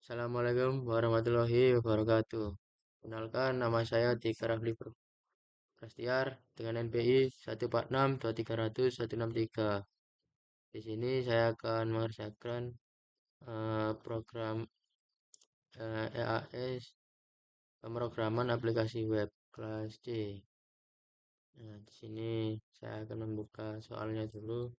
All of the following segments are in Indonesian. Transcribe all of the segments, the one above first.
Assalamualaikum warahmatullahi wabarakatuh. Kenalkan, nama saya Tika Rafli Prastiar dengan NPI 1462300 163. Di sini saya akan mengerjakan program EAS pemrograman aplikasi web kelas C. Nah, di sini saya akan membuka soalnya dulu.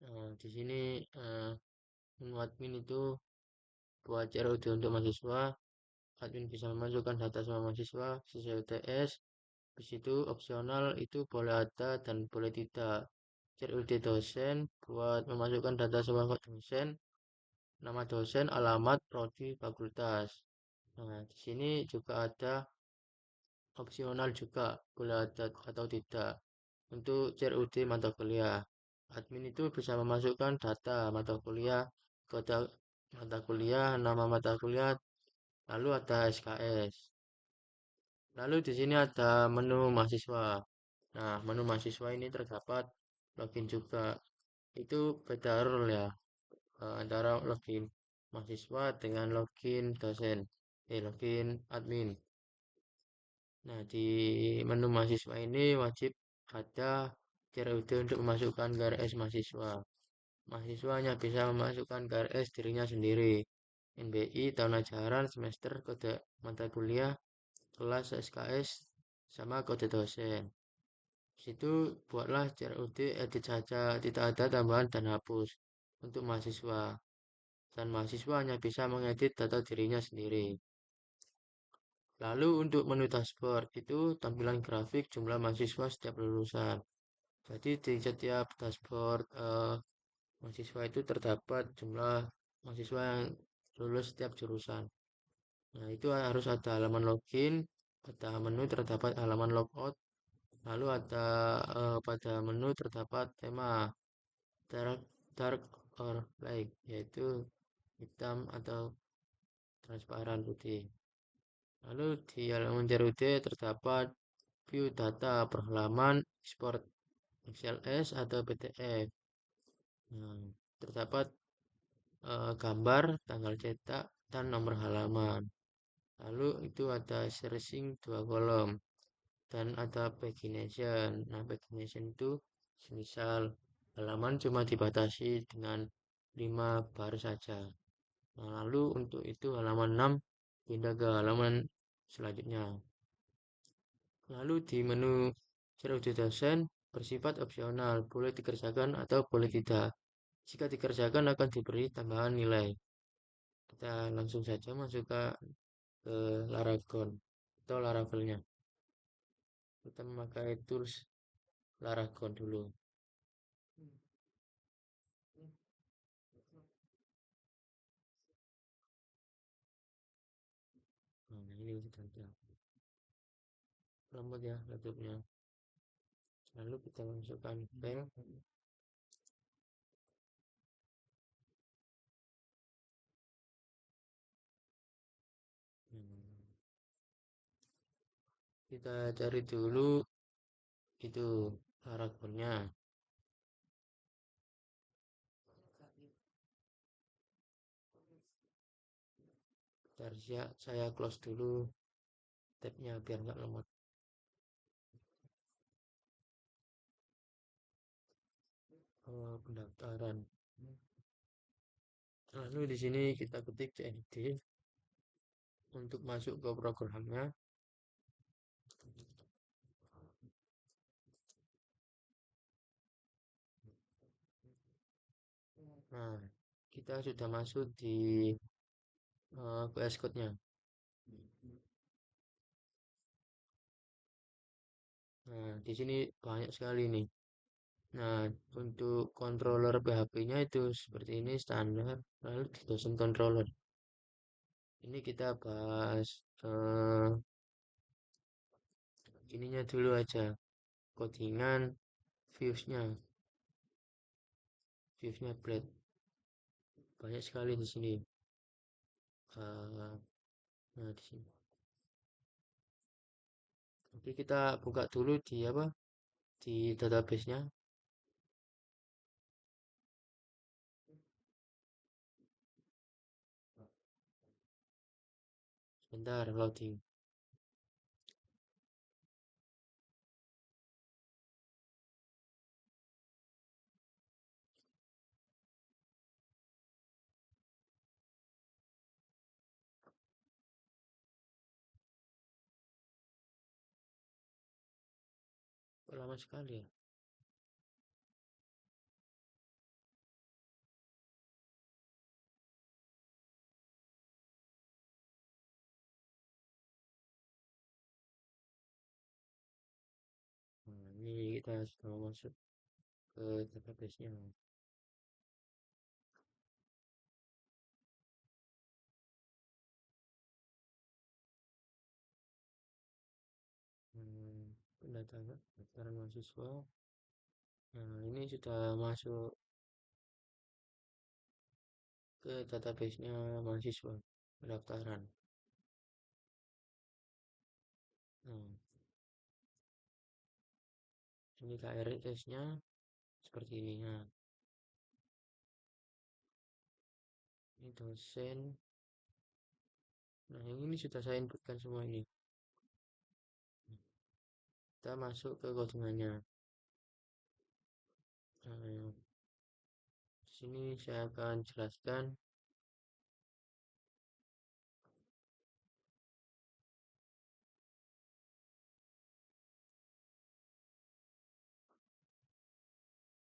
Nah, di sini menu admin itu buat CRUD untuk mahasiswa. Admin bisa memasukkan data semua mahasiswa sesuai UTS. Di situ opsional itu boleh ada dan boleh tidak. CRUD dosen buat memasukkan data semua dosen, nama dosen, alamat, prodi, fakultas. Nah, di sini juga ada opsional juga, boleh ada atau tidak. Untuk CRUD mata kuliah, admin itu bisa memasukkan data mata kuliah, kode mata kuliah, nama mata kuliah, lalu ada SKS. Lalu di sini ada menu mahasiswa. Nah, menu mahasiswa ini terdapat login juga. Itu beda role ya, antara login mahasiswa dengan login dosen, login admin. Nah, di menu mahasiswa ini wajib ada CRUD untuk memasukkan GRS mahasiswa. Mahasiswa hanya bisa memasukkan GRS dirinya sendiri. NBI, tahun ajaran, semester, kode mata kuliah, kelas SKS, sama kode dosen. Situ buatlah CRUD edit saja, tidak ada tambahan dan hapus untuk mahasiswa. Dan mahasiswa hanya bisa mengedit data dirinya sendiri. Lalu untuk menu dashboard itu tampilan grafik jumlah mahasiswa setiap lulusan. Jadi di setiap dashboard mahasiswa itu terdapat jumlah mahasiswa yang lulus setiap jurusan. Nah, itu harus ada halaman login, pada menu terdapat halaman logout, lalu ada pada menu terdapat tema dark, dark or light, yaitu hitam atau transparan putih. Lalu di halaman CRUD terdapat view data per halaman, export XLS atau PDF. Nah, terdapat gambar, tanggal cetak, dan nomor halaman. Lalu itu ada searching 2 kolom dan ada pagination. Nah, pagination itu misal halaman cuma dibatasi dengan 5 bar saja. Nah, lalu untuk itu halaman 6 pindah ke halaman selanjutnya. Lalu di menu CRUD dosen bersifat opsional, boleh dikerjakan atau boleh tidak. Jika dikerjakan akan diberi tambahan nilai. Kita langsung saja masuk ke Laragon atau Laravelnya. Kita memakai tools Laragon dulu. Nah, ini sudah ada. Lambat ya laptopnya. Lalu kita masukkan file. Kita cari dulu itu Laragonnya. Saya close dulu tabnya biar nggak lemot. Pendaftaran. Lalu di sini kita ketik CND untuk masuk ke programnya. Nah, kita sudah masuk di VS Code-nya. Nah, di sini banyak sekali nih. Nah, untuk controller PHP-nya itu seperti ini standar. Lalu di dosen controller. Ini kita bahas ininya dulu aja. Codingan views-nya. Views-nya blade. Banyak sekali di sini. Eh, nah, di sini. Oke, kita buka dulu di apa? Di database-nya. Sebentar loading. Kok lama sekali ya? Nah, ini kita sudah masuk ke database-nya. Pendaftaran mahasiswa. Nah, ini sudah masuk ke database-nya mahasiswa pendaftaran. Nah, ini KRS-nya seperti ini. Nah, ini dosen. Nah, yang ini sudah saya inputkan semua ini. Kita masuk ke codingannya. Nah, di sini saya akan jelaskan.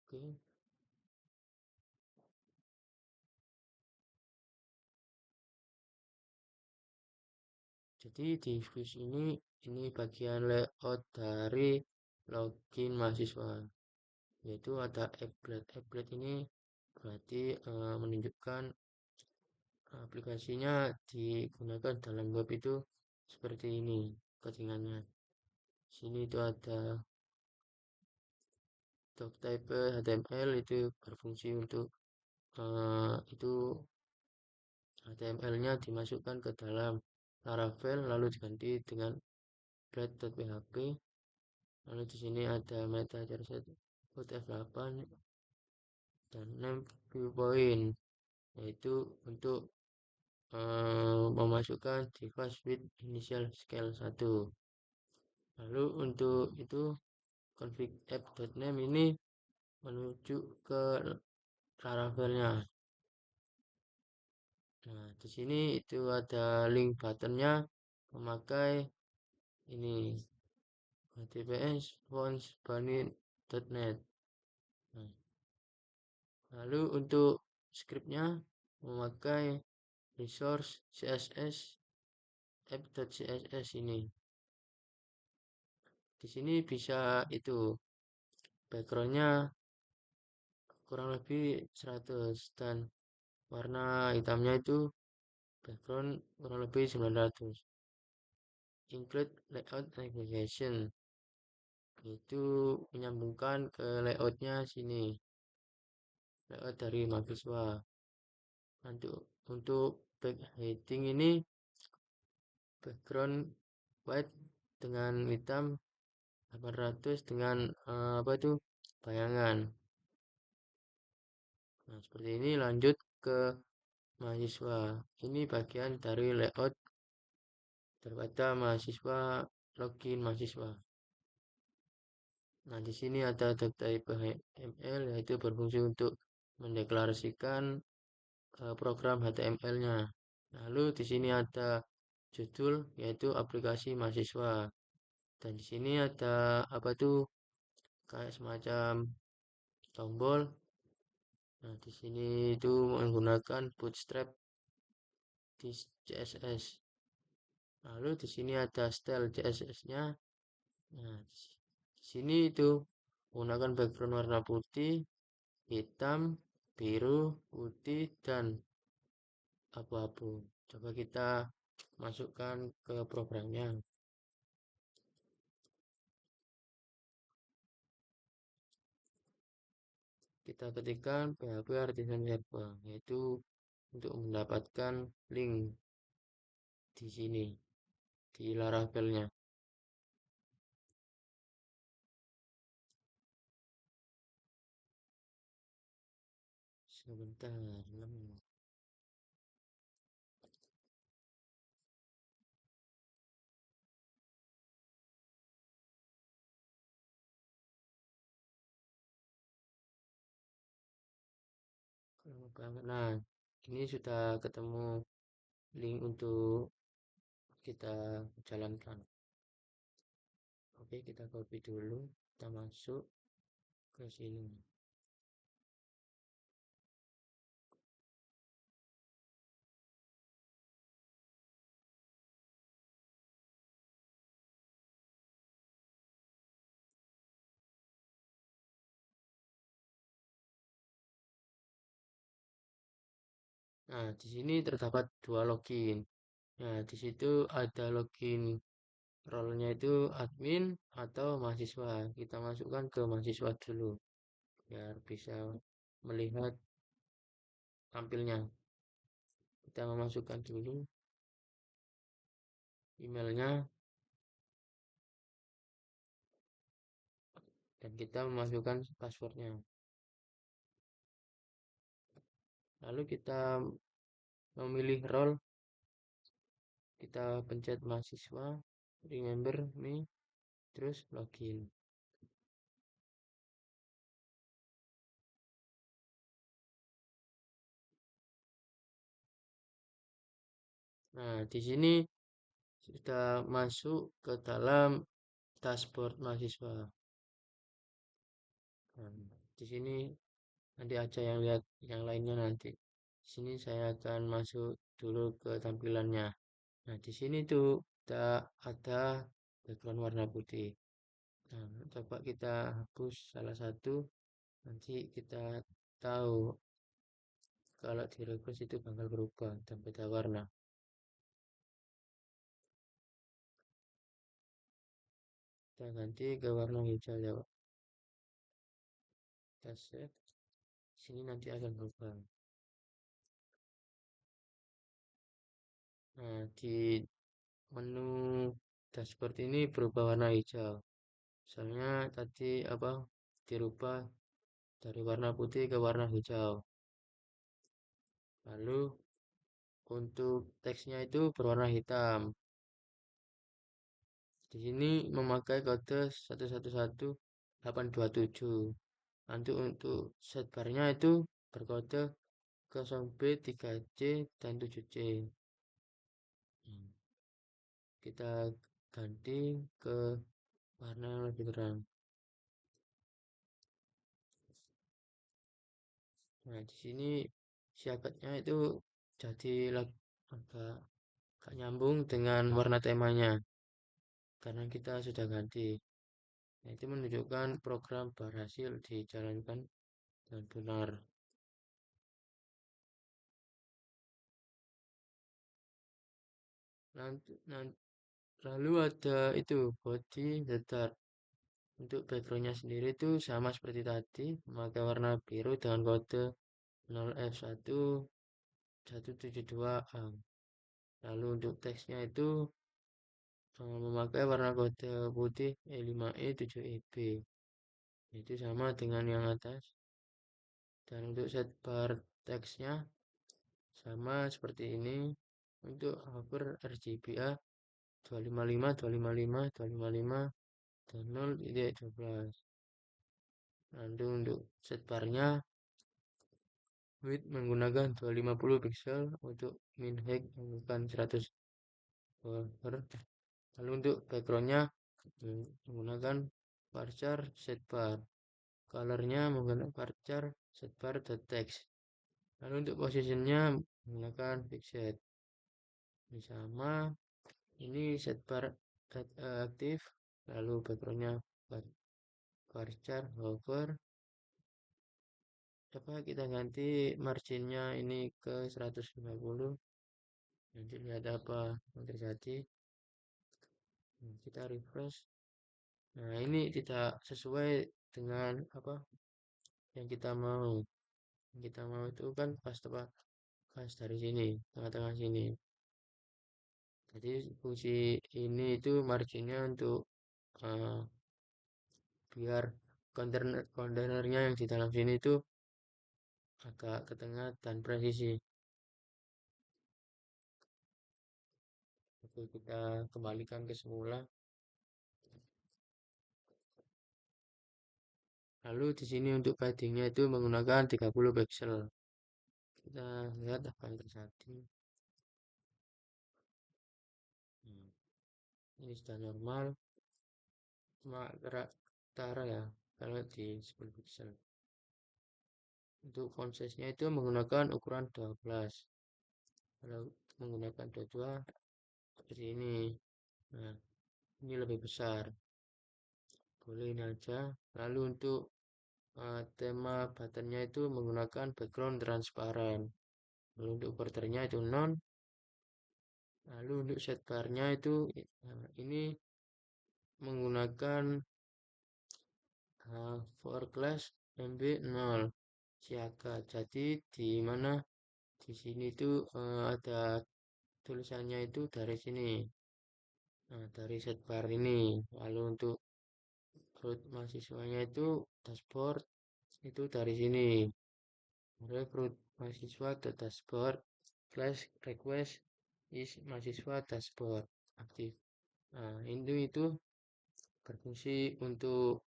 Oke. Jadi di views ini bagian layout dari login mahasiswa, yaitu ada applet. Applet ini berarti menunjukkan aplikasinya digunakan dalam web itu seperti ini codingannya. Sini itu ada doctype HTML itu berfungsi untuk itu HTML-nya dimasukkan ke dalam Laravel lalu diganti dengan blade.php. Lalu di sini ada meta charset F8 dan name viewpoint, yaitu untuk memasukkan device with initial scale 1. Lalu untuk itu config app.name ini menuju ke Laravelnya. Nah, di sini itu ada link buttonnya memakai ini https fontsbunny.net. Nah, lalu untuk scriptnya memakai resource css app.css ini. Di sini bisa itu backgroundnya kurang lebih 100 dan warna hitamnya itu background kurang lebih 900. Include layout navigation, itu menyambungkan ke layoutnya sini, layout dari mahasiswa. Untuk back heading ini background white dengan hitam 800 dengan apa itu bayangan. Nah, seperti ini lanjut ke mahasiswa. Ini bagian dari layout daripada mahasiswa login mahasiswa. Nah, di sini ada type HTML yaitu berfungsi untuk mendeklarasikan program HTML-nya. Lalu di sini ada judul yaitu aplikasi mahasiswa. Dan di sini ada apa tuh kayak semacam tombol. Nah, di sini itu menggunakan bootstrap di CSS. Lalu di sini ada style CSS-nya. Nah, di sini itu menggunakan background warna putih, hitam, biru, putih, dan abu-abu. Coba kita masukkan ke programnya. Kita ketikkan PHP Artisan Server, yaitu untuk mendapatkan link di sini di Laravelnya. Sebentar, nah ini sudah ketemu link untuk kita jalankan. Oke, kita copy dulu, kita masuk ke sini. Nah, di sini terdapat dua login. Nah, di situ ada login role-nya itu admin atau mahasiswa. Kita masukkan ke mahasiswa dulu biar bisa melihat tampilnya. Kita memasukkan dulu emailnya dan kita memasukkan passwordnya. Lalu kita memilih role, kita pencet mahasiswa, remember me, terus login. Nah, di sini sudah masuk ke dalam dashboard mahasiswa. Nah, di sini nanti aja yang lihat yang lainnya nanti. Di sini saya akan masuk dulu ke tampilannya. Nah, di sini tuh ada background warna putih. Nah, coba kita hapus salah satu, nanti kita tahu kalau di refresh itu bakal berubah dan beda warna. Kita ganti ke warna hijau ya, Pak. Kita save. Sini nanti akan berubah. Nah, di menu dashboard ini berubah warna hijau. Soalnya tadi apa dirubah dari warna putih ke warna hijau. Lalu untuk teksnya itu berwarna hitam. Di sini memakai kode 111827. Nanti untuk setbarnya itu berkode 0B, 3C, dan 7C. Kita ganti ke warna yang lebih terang. Nah, di sini siakatnya itu jadi agak nyambung dengan warna temanya karena kita sudah ganti. Nah, itu menunjukkan program berhasil dijalankan dengan benar. Lalu ada itu body header. Untuk backgroundnya sendiri itu sama seperti tadi, memakai warna biru dengan kode 0F1 172A. Lalu untuk teksnya itu memakai warna kode putih E5E7EB. Itu sama dengan yang atas. Dan untuk set bar teksnya sama seperti ini. Untuk hover RGBA 255, 255, 255, dan 0 titik 12. Lalu untuk setbarnya width menggunakan 250 pixel, untuk min height menggunakan 100 Hz. Lalu untuk backgroundnya menggunakan varchar setbar. Colornya menggunakan varchar setbar text. Lalu untuk posisinya menggunakan fixed. Ini sama. Ini setbar aktif. Lalu backgroundnya varchar hover. Coba kita ganti marginnya ini ke 150. Nanti lihat apa yang terjadi. Kita refresh. Nah, ini tidak sesuai dengan apa yang kita mau. Yang kita mau itu kan pas tepat, pas dari sini, tengah-tengah sini. Jadi fungsi ini itu marginnya untuk uh, biar kontainernya yang di dalam sini itu agak ke tengah dan presisi. Oke, kita kembalikan ke semula. Lalu di sini untuk paddingnya itu menggunakan 30 pixel. Kita lihat apa yang terjadi. Ini sudah normal, cuma gerak utara ya kalau di 10 pixel. Untuk font size-nya itu menggunakan ukuran 12. Kalau menggunakan 22 seperti ini. Nah, ini lebih besar. Boleh ini aja. Lalu untuk tema buttonnya itu menggunakan background transparan. Lalu untuk bordernya itu non. Lalu untuk setbarnya itu ini menggunakan for class MB 0 siaga. Jadi di mana di sini itu ada tulisannya itu dari sini. Nah, dari setbar ini. Lalu untuk root mahasiswanya itu dashboard itu dari sini. Rekrut mahasiswa ke dashboard class request is mahasiswa dashboard aktif. Nah, itu berfungsi untuk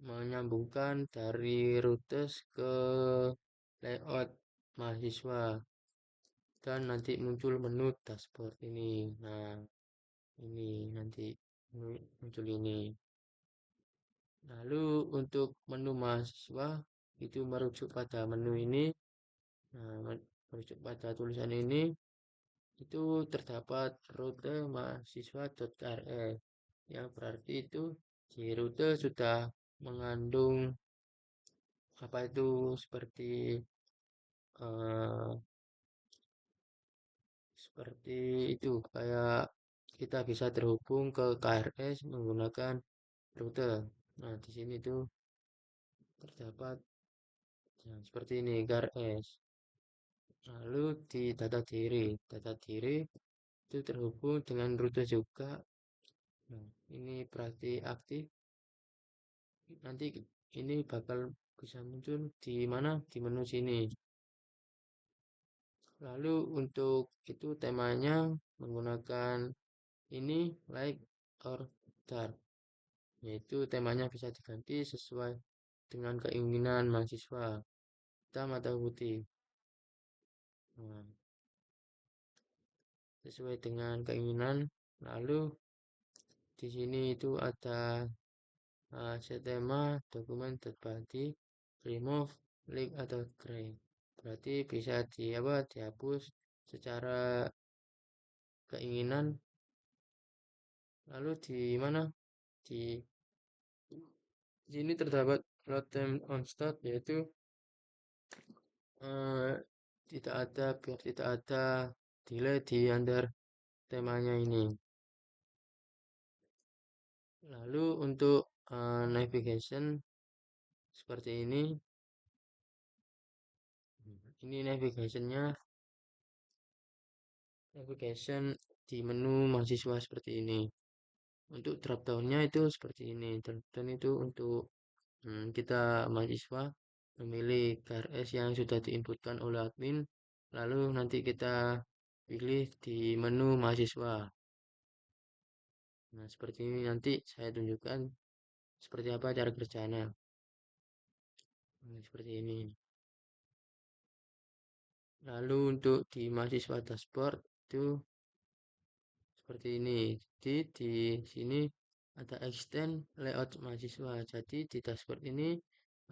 menyambungkan dari routes ke layout mahasiswa dan nanti muncul menu dashboard ini. Nah, ini nanti muncul ini. Lalu untuk menu mahasiswa itu merujuk pada menu ini. Nah, merujuk pada tulisan ini itu terdapat rute mahasiswa.krl, yang berarti itu di rute sudah mengandung apa itu uh, seperti itu, kayak kita bisa terhubung ke KRS menggunakan rute. Nah, di sini tuh terdapat yang seperti ini KRS. Lalu di data diri itu terhubung dengan rute juga. Nah, ini berarti aktif. Nanti ini bakal bisa muncul di mana? Di menu sini. Lalu untuk itu temanya menggunakan ini light or dark. Yaitu temanya bisa diganti sesuai dengan keinginan mahasiswa. Hitam atau putih. Nah, sesuai dengan keinginan. Lalu di sini itu ada tema dokumen terbagi, remove, link atau gray. Berarti bisa dihapus secara keinginan. Lalu di mana? Di sini terdapat load time on start, yaitu biar tidak ada delay di antar temanya ini. Lalu untuk navigation seperti ini. Ini navigation di menu mahasiswa seperti ini. Untuk drop downnya itu seperti ini. Drop down itu untuk kita mahasiswa memilih KRS yang sudah diinputkan oleh admin. Lalu nanti kita pilih di menu mahasiswa. Nah, seperti ini nanti saya tunjukkan seperti apa cara kerjanya. Nah, seperti ini. Lalu untuk di mahasiswa dashboard itu seperti ini. Jadi di sini ada extend layout mahasiswa. Jadi di dashboard ini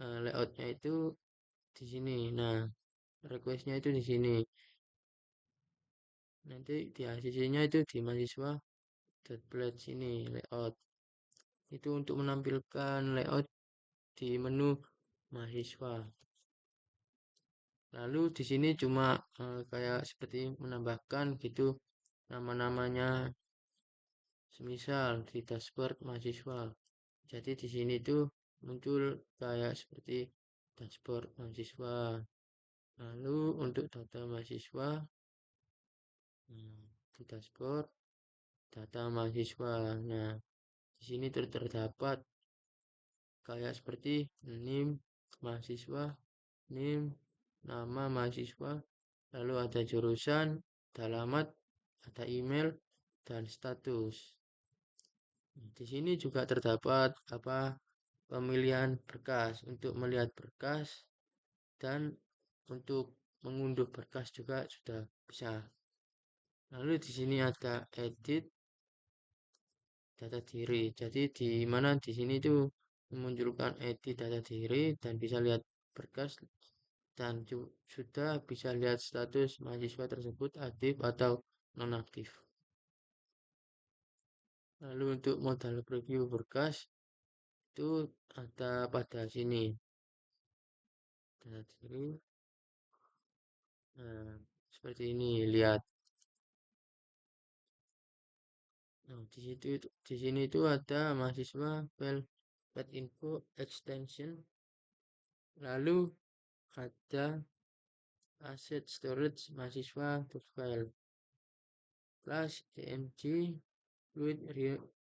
layoutnya itu di sini. Nah, requestnya itu di sini. Nanti di ACC-nya itu di mahasiswa .plet sini layout. Itu untuk menampilkan layout di menu mahasiswa. Lalu di sini cuma kayak seperti menambahkan gitu nama-namanya, semisal di dashboard mahasiswa. Jadi di sini tuh muncul kayak seperti dashboard mahasiswa. Lalu untuk data mahasiswa, di dashboard data mahasiswa. Nah, di sini terdapat kayak seperti NIM mahasiswa, NIM, nama mahasiswa, lalu ada jurusan, ada alamat, ada email, dan status. Di sini juga terdapat pemilihan berkas untuk melihat berkas dan untuk mengunduh berkas juga sudah bisa. Lalu di sini ada edit data diri. Jadi di mana di sini itu memunculkan edit data diri dan bisa lihat berkas dan sudah bisa lihat status mahasiswa tersebut aktif atau nonaktif. Lalu untuk modal preview berkas itu ada pada sini. Data diri. Nah, seperti ini lihat. Nah, di sini itu ada mahasiswa file info extension. Lalu ada asset storage mahasiswa file plus dmg fluid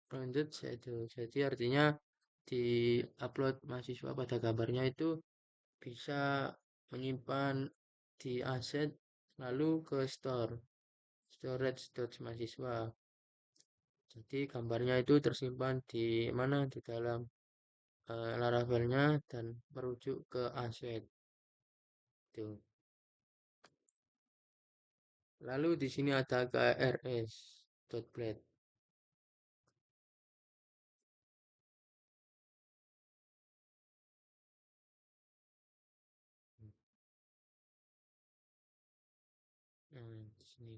rendered shadow. Jadi artinya di upload mahasiswa pada gambarnya itu bisa menyimpan di aset lalu ke storage mahasiswa. Jadi gambarnya itu tersimpan di mana di dalam Laravelnya dan merujuk ke aset. Tuh. Lalu di sini ada KRS.plet. Nah, di sini.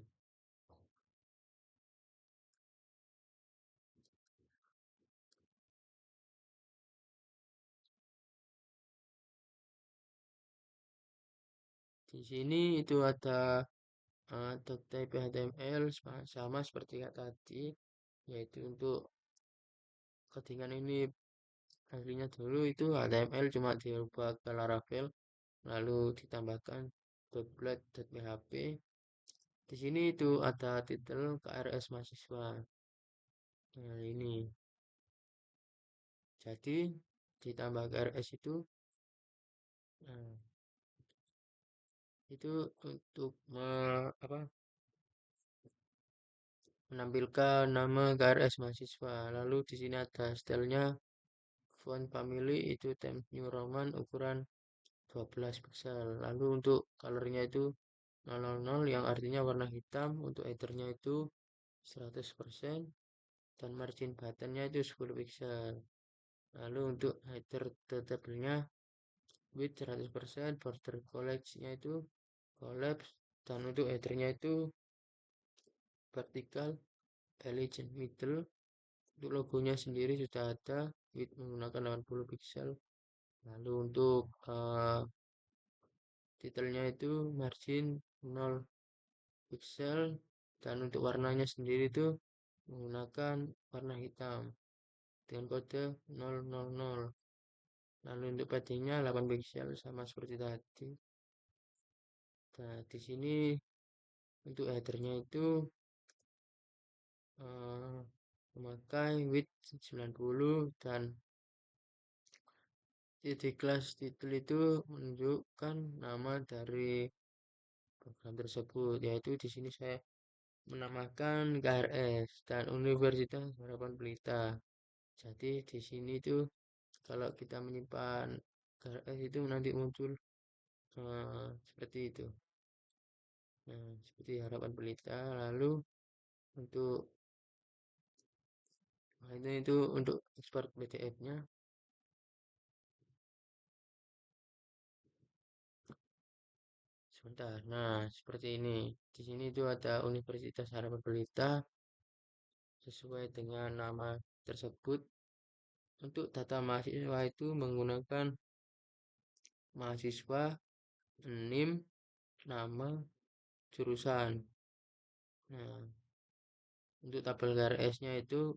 Di sini itu ada type HTML sama seperti kata tadi, yaitu untuk codingan ini aslinya dulu itu HTML cuma dirubah ke Laravel, lalu ditambahkan .plet.php. Di sini itu ada titel KRS mahasiswa. Nah, ini. Jadi ditambah KRS itu nah, itu untuk menampilkan nama KRS mahasiswa. Lalu di sini ada stylenya font family itu Times New Roman ukuran 12 pixel. Lalu untuk colornya itu 000 yang artinya warna hitam. Untuk headernya itu 100% dan margin buttonnya itu 10 pixel. Lalu untuk header detailnya width 100%, border collapse-nya itu collapse dan untuk headernya itu vertical elegant middle. Untuk logonya sendiri sudah ada width menggunakan 80 pixel. Lalu untuk titelnya itu margin 0 pixel dan untuk warnanya sendiri itu menggunakan warna hitam dengan kode 000. Lalu untuk paddingnya 8 pixel sama seperti tadi. Nah, di sini untuk headernya itu memakai width 90 dan di kelas titel itu menunjukkan nama dari program tersebut, yaitu di sini saya menamakan KRS dan Universitas Harapan Pelita. Jadi di sini tuh kalau kita menyimpan KRS itu nanti muncul seperti itu. Nah, seperti Harapan Pelita. Lalu untuk itu untuk ekspor PDF-nya. Sebentar. Nah, seperti ini. Di sini itu ada Universitas Harapan Pelita sesuai dengan nama tersebut. Untuk data mahasiswa itu menggunakan mahasiswa, NIM, nama, jurusan. Nah, untuk tabel KRS-nya itu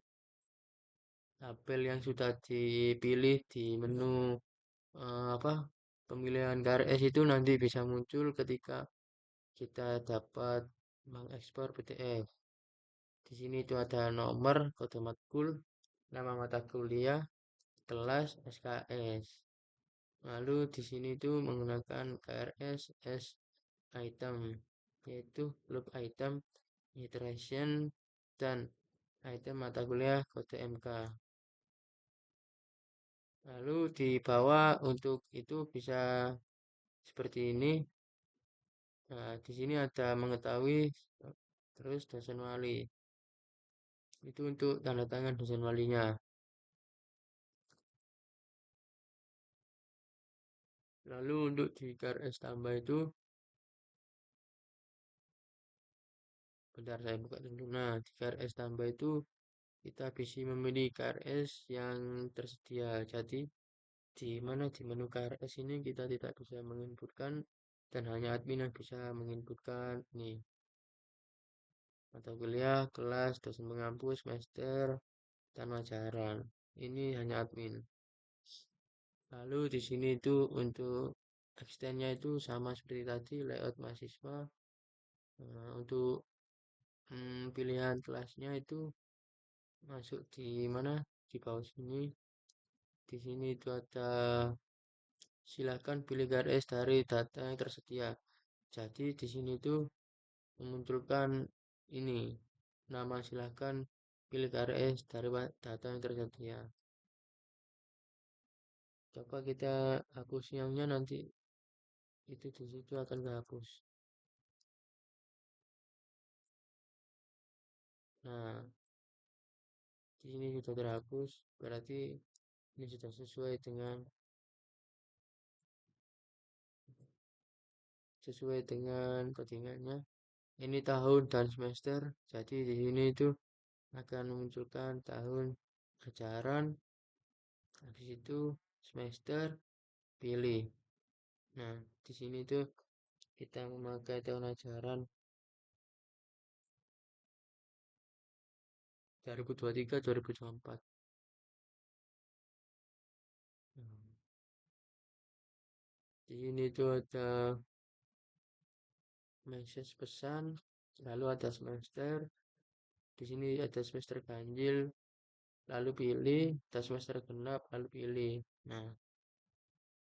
tabel yang sudah dipilih di menu apa pemilihan KRS itu nanti bisa muncul ketika kita dapat mengekspor PDF. Di sini itu ada nomor, kode matkul, nama mata kuliah, kelas, SKS. Lalu di sini itu menggunakan KRS S item, yaitu loop item, iteration, dan item mata kuliah kode MK. Lalu di bawah untuk itu bisa seperti ini. Nah, di sini ada mengetahui terus dosen wali. Itu untuk tanda tangan dosen walinya. Lalu untuk di KRS tambah itu, bentar saya buka dulu. Nah, di KRS tambah itu kita bisa memilih KRS yang tersedia. Jadi di mana di menu KRS ini kita tidak bisa menginputkan dan hanya admin yang bisa menginputkan nih mata kuliah, kelas, dosen pengampu, semester, dan ajaran. Ini hanya admin. Lalu di sini itu untuk extendnya itu sama seperti tadi layout mahasiswa. Untuk pilihan kelasnya itu masuk di mana? Di bawah sini. Di sini itu ada silakan pilih garis dari data yang tersedia. Jadi di sini itu memunculkan ini nama silakan pilih garis dari data yang tersedia. Coba kita hapus yangnya nanti itu di situ akan kehapus. Nah, di sini sudah terhapus, berarti ini sudah sesuai dengan codingannya. Ini tahun dan semester, jadi di sini itu akan memunculkan tahun ajaran, habis itu semester, pilih. Nah, di sini tuh kita memakai tahun ajaran 2023-2024. Nah, di sini tuh ada message pesan, lalu ada semester, di sini ada semester ganjil, lalu pilih, ada semester genap, lalu pilih. Nah,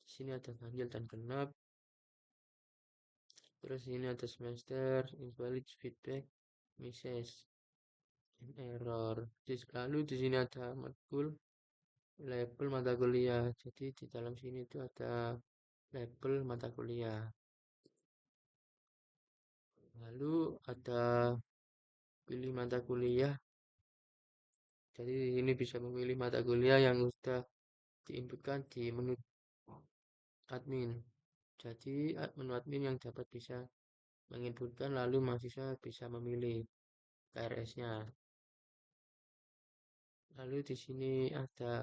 di sini ada ganjil dan genap. Terus ini ada semester, invalid feedback, message, error. Lalu di sini ada matkul, label mata kuliah. Jadi di dalam sini itu ada label mata kuliah. Lalu ada pilih mata kuliah. Jadi ini bisa memilih mata kuliah yang sudah diinputkan di menu admin. Jadi menu admin yang dapat bisa menginputkan lalu mahasiswa bisa memilih KRS-nya. Lalu di sini ada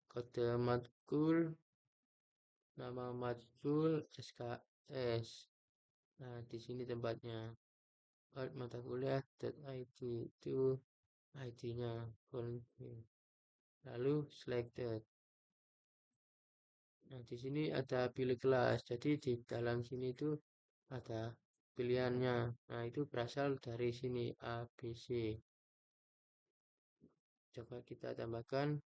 kode matkul, nama matkul, SKS. Nah, di sini tempatnya. Mata kuliah .id itu ID-nya. Lalu selected. Nah, di sini ada pilih kelas. Jadi di dalam sini itu ada pilihannya. Nah, itu berasal dari sini A, B, C. Coba kita tambahkan.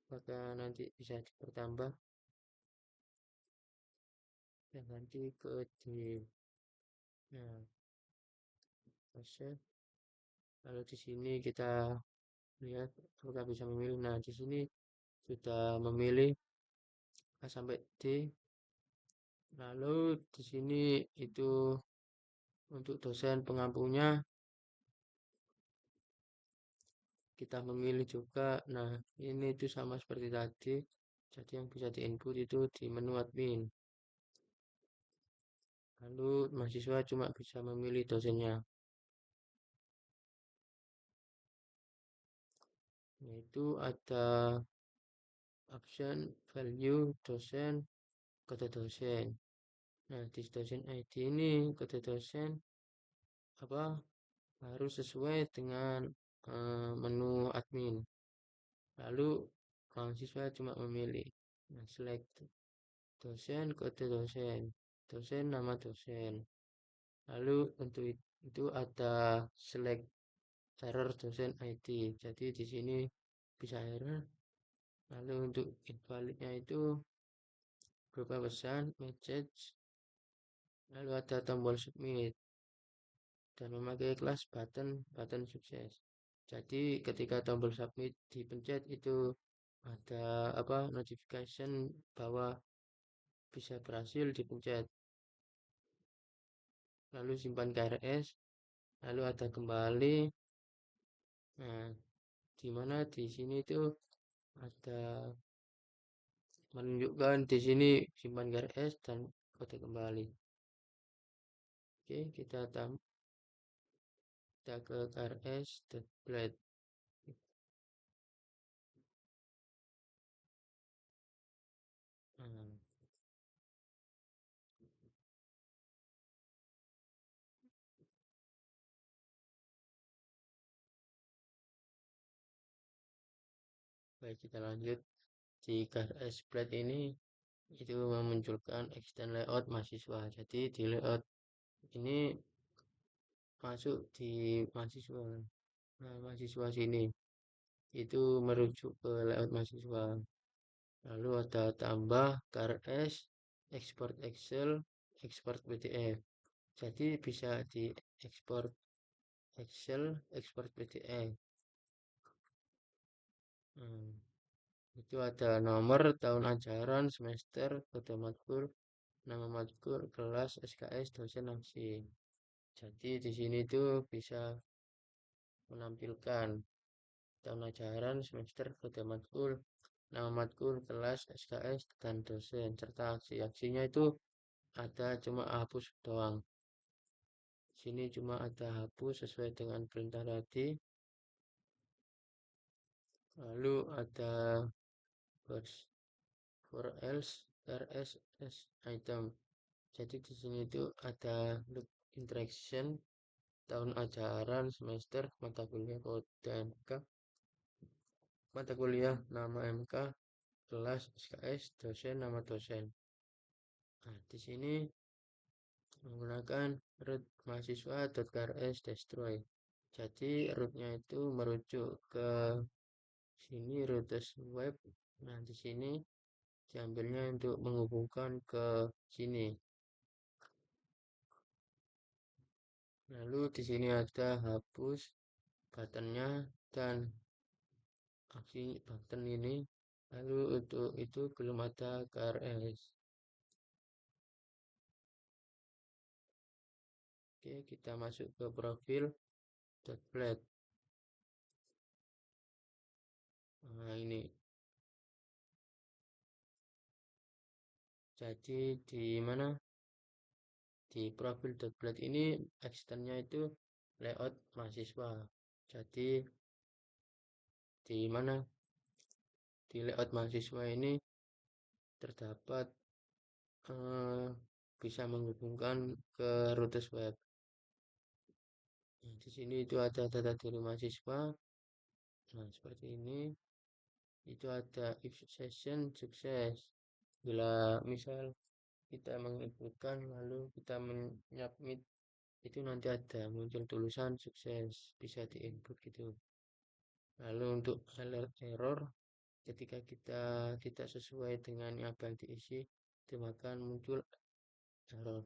Apakah nanti bisa bertambah? Dan nanti ke D. Nah, proses. Lalu di sini kita lihat apakah bisa memilih. Nah, di sini sudah memilih A sampai D. Lalu di sini itu untuk dosen pengampunya kita memilih juga. Nah, ini itu sama seperti tadi. Jadi yang bisa diinput itu di menu admin. Lalu mahasiswa cuma bisa memilih dosennya. Yaitu ada option value dosen, kode dosen. Nah, di dosen ID ini kode dosen apa harus sesuai dengan menu admin. Lalu mahasiswa cuma memilih. Nah, select dosen, kode dosen, dosen, nama dosen. Lalu untuk itu ada select error dosen ID. Jadi di sini bisa error. Lalu untuk invalidnya itu berupa pesan, message, lalu ada tombol submit dan memakai kelas button sukses. Jadi ketika tombol submit dipencet itu ada apa notification bahwa bisa berhasil dipencet. Lalu simpan KRS, lalu ada kembali. Nah, di mana di sini itu ada menunjukkan di sini simpan KRS dan kode kembali. Oke, kita ke KRS blade. Nah, baik kita lanjut di KRS blade ini itu memunculkan extend layout mahasiswa. Jadi di layout ini masuk di mahasiswa. Nah, mahasiswa sini itu merujuk ke layout mahasiswa. Lalu ada tambah KRS, export Excel, export PDF. Jadi bisa di ekspor Excel, ekspor PDF. Itu ada nomor, tahun ajaran, semester, kode matkul, nama matkul, kelas, SKS, dosen, asing. Jadi di sini tuh bisa menampilkan tahun ajaran, semester, kode matkul, nama matkul, kelas, SKS, dan dosen, serta aksi-aksinya itu ada cuma hapus doang. Sini cuma ada hapus sesuai dengan perintah tadi. Lalu ada for else, RSS item. Jadi di sini itu ada loop interaction, tahun ajaran, semester, mata kuliah, kode MK, mata kuliah, nama MK, kelas, SKS, dosen, nama dosen. Nah, di sini menggunakan root mahasiswa.krs destroy. Jadi rootnya itu merujuk ke sini roots web. Nah, di sini diambilnya untuk menghubungkan ke sini. Lalu di sini ada hapus buttonnya dan aksi button ini. Lalu untuk itu belum ada KRS. Oke, kita masuk ke profil .blade. Nah, ini. Jadi di mana? Di profil .blade ini ekstennya itu layout mahasiswa. Jadi di mana? Di layout mahasiswa ini terdapat eh, bisa menghubungkan ke roots web. Nah, di sini itu ada data diri mahasiswa. Nah, seperti ini. Itu ada if session sukses. Bila misal kita menginputkan lalu kita menyubmit itu nanti ada muncul tulisan sukses bisa diinput gitu. Lalu untuk alert error ketika kita tidak sesuai dengan apa yang diisi, itu akan muncul error.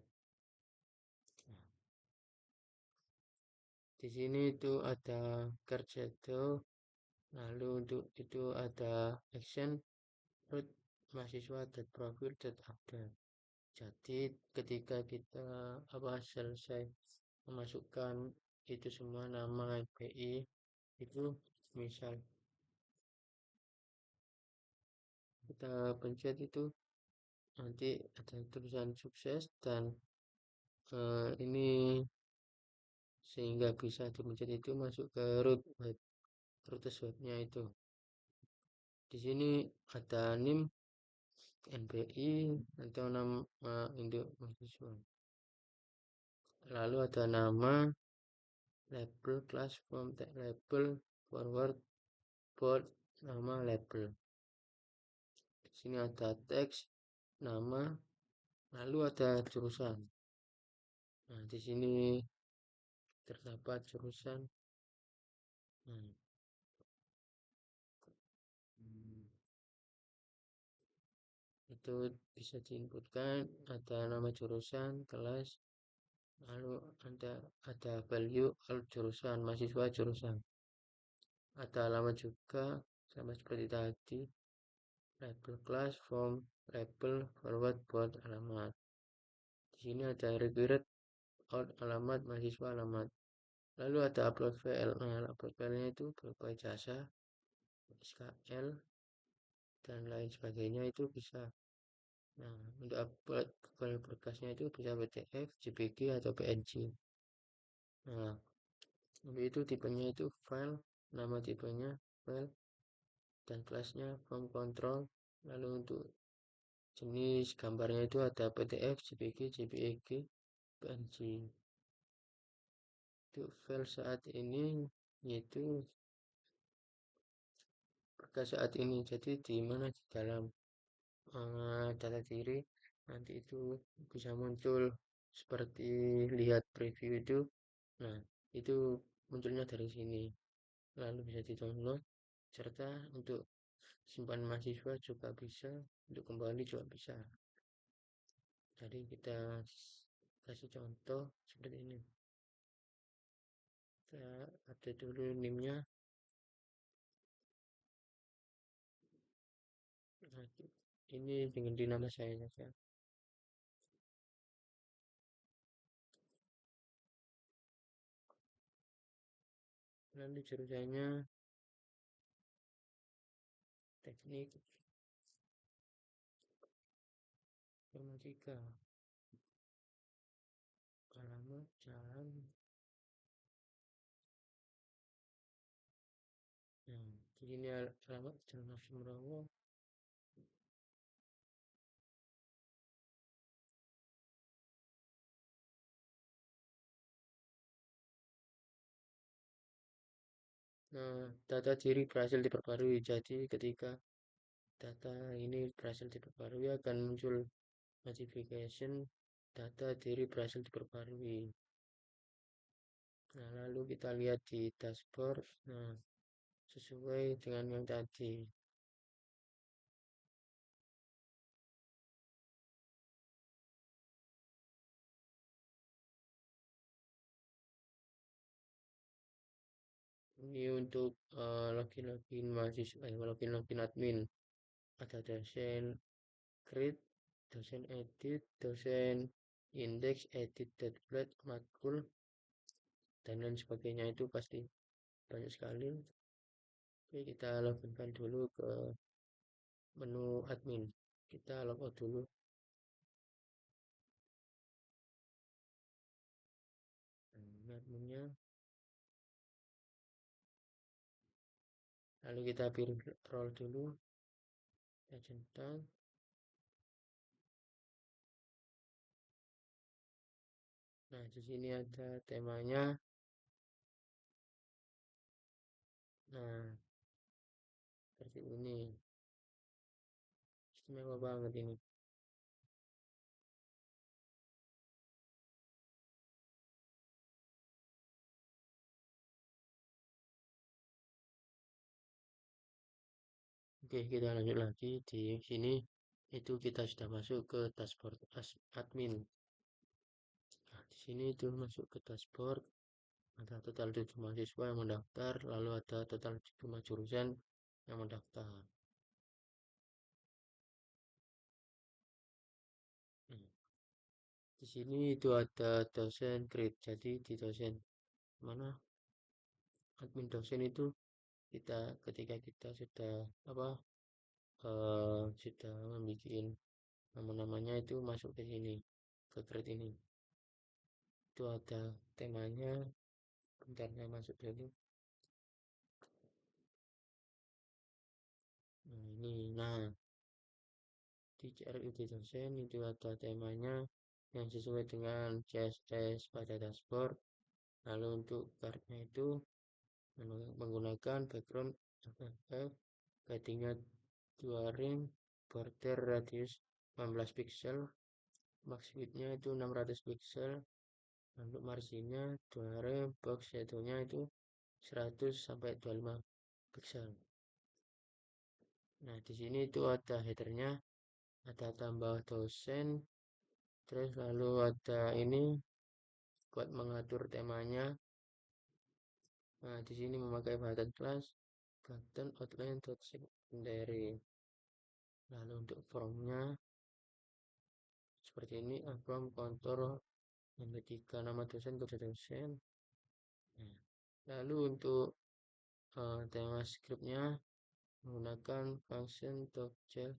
Di sini itu ada kerjado, lalu untuk itu ada action, root, mahasiswa, dan profil, dan update. Jadi ketika kita selesai memasukkan itu semua nama MPI itu, misal kita pencet itu, nanti ada tulisan sukses dan ini sehingga bisa dipencet itu masuk ke root web, roots webnya itu. Di sini ada NIM, NPI atau nama induk mahasiswa. Lalu ada nama, label, class, form, tag label, forward, board, nama label. Di sini ada teks, nama, lalu ada jurusan. Nah, di sini terdapat jurusan. Nah, itu bisa diinputkan, ada nama jurusan, kelas, lalu ada value jurusan, mahasiswa jurusan. Ada alamat juga, sama seperti tadi, label kelas, form, label, forward, board, alamat. Di sini ada required, out, alamat, mahasiswa, alamat. Lalu ada upload file. Nah, upload filenya itu berupa jasa, SKL, dan lain sebagainya itu bisa. Nah, untuk upload file berkasnya itu bisa PDF, JPG, atau PNG. Nah, untuk itu tipenya itu file, nama tipenya file, dan kelasnya form control. Lalu untuk jenis gambarnya itu ada PDF, JPG, JPEG, PNG. Untuk file saat ini yaitu berkas saat ini. Jadi di mana di dalam data diri nanti itu bisa muncul seperti lihat preview itu. Nah, itu munculnya dari sini, lalu bisa di-download, serta untuk simpan mahasiswa juga bisa, untuk kembali juga bisa. Jadi kita kasih contoh seperti ini. Kita update dulu NIM-nya. Nah, ini dengan di nama saya saja. Lalu jurusannya teknik informatika, alamat jalan. Nah, di sini alamat jalan Sumrowo. Nah, data diri berhasil diperbarui. Jadi ketika data ini berhasil diperbarui akan muncul notification data diri berhasil diperbarui. Nah, lalu kita lihat di dashboard. Nah, sesuai dengan yang tadi. Ini untuk login mahasiswa, login admin. Ada dosen create, dosen edit, dosen index, edit, template, matkul, dan lain sebagainya. Itu pasti banyak sekali. Oke, kita login dulu ke menu admin. Kita logout dulu. Nah, adminnya. Lalu kita pilih role dulu. Kita centang. Nah, di sini ada temanya. Nah, seperti ini. Istimewa banget ini. Oke, kita lanjut lagi di sini. Itu kita sudah masuk ke dashboard admin. Nah, di sini itu masuk ke dashboard. Ada total 7 mahasiswa yang mendaftar, lalu ada total 5 jurusan yang mendaftar. Nah, di sini itu ada dosen grade. Jadi di dosen mana admin dosen itu kita ketika kita sudah sudah membuat nama-namanya itu masuk ke sini ke grade ini. Itu ada temanya. Bentar saya masuk dulu. Nah, di CRUD dosen itu ada temanya yang sesuai dengan CSS pada dashboard. Lalu untuk cardnya itu menggunakan background FFF, paddingnya 2 ring, border radius 18 pixel, max widthnya itu 600 pixel, untuk marginnya 2 ring, box shadownya itu 100 sampai 25 pixel. Nah, di sini itu ada headernya, ada tambah dosen, terus lalu ada ini buat mengatur temanya. Nah, di sini memakai button class, button outline secondary. Lalu untuk formnya seperti ini, from kontur yang ketiga nama dosen, kode dosen. Nah, lalu untuk tema scriptnya menggunakan function toggle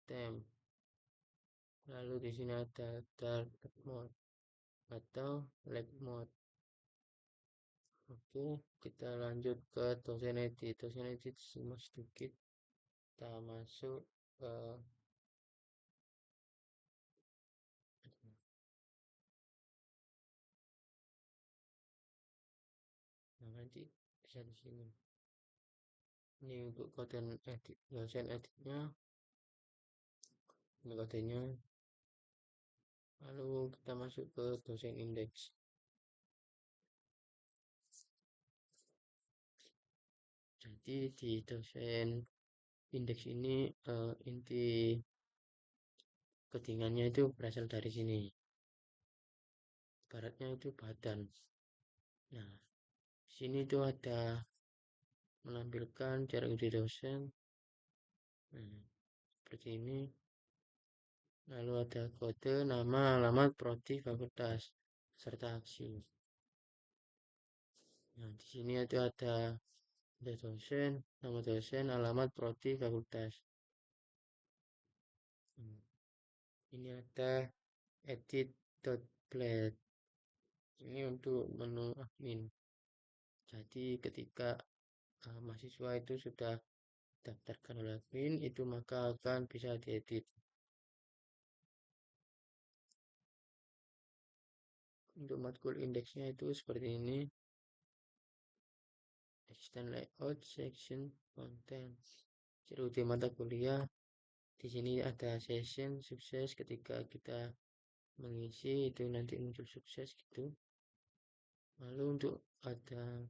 temp. Lalu di sini ada dark mode atau light mode. Oke, kita lanjut ke dosen edit. Dosen edit sedikit. Kita masuk ke nanti bisa di sini. Ini untuk kode edit, dosen editnya. Ini kodenya. Lalu kita masuk ke dosen indeks. Jadi di dosen indeks ini inti codingannya itu berasal dari sini. Baratnya itu badan. Nah, di sini itu ada menampilkan cara uji dosen. Nah, seperti ini. Lalu ada kode, nama, alamat, prodi, fakultas, serta aksi. Nah, di sini itu ada dosen, nama dosen, alamat, prodi, fakultas. Ini ada edit.blade. Ini untuk menu admin. Jadi ketika mahasiswa itu sudah daftarkan oleh admin, itu maka akan bisa diedit. Untuk matkul indeksnya itu seperti ini. Extend layout, section, content. CRUD mata kuliah. Di sini ada session sukses ketika kita mengisi itu nanti muncul sukses gitu. Lalu untuk ada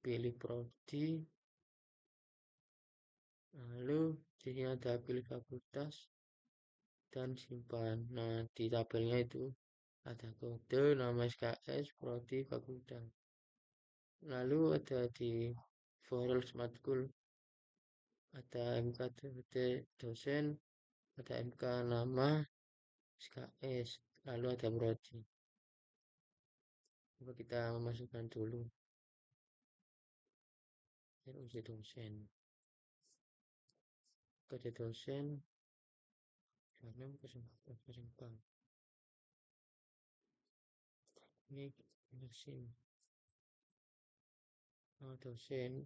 pilih prodi. Lalu di sini ada pilih fakultas dan simpan. Nah, di tabelnya itu ada kode, nama SKS, prodi, fakultas. Lalu ada di files matkul, ada MK dosen, ada MK nama, SKS, lalu ada prodi. Coba kita memasukkan dulu uji dosen. Kode dosen 2604. Ini mesin. Nama dosen,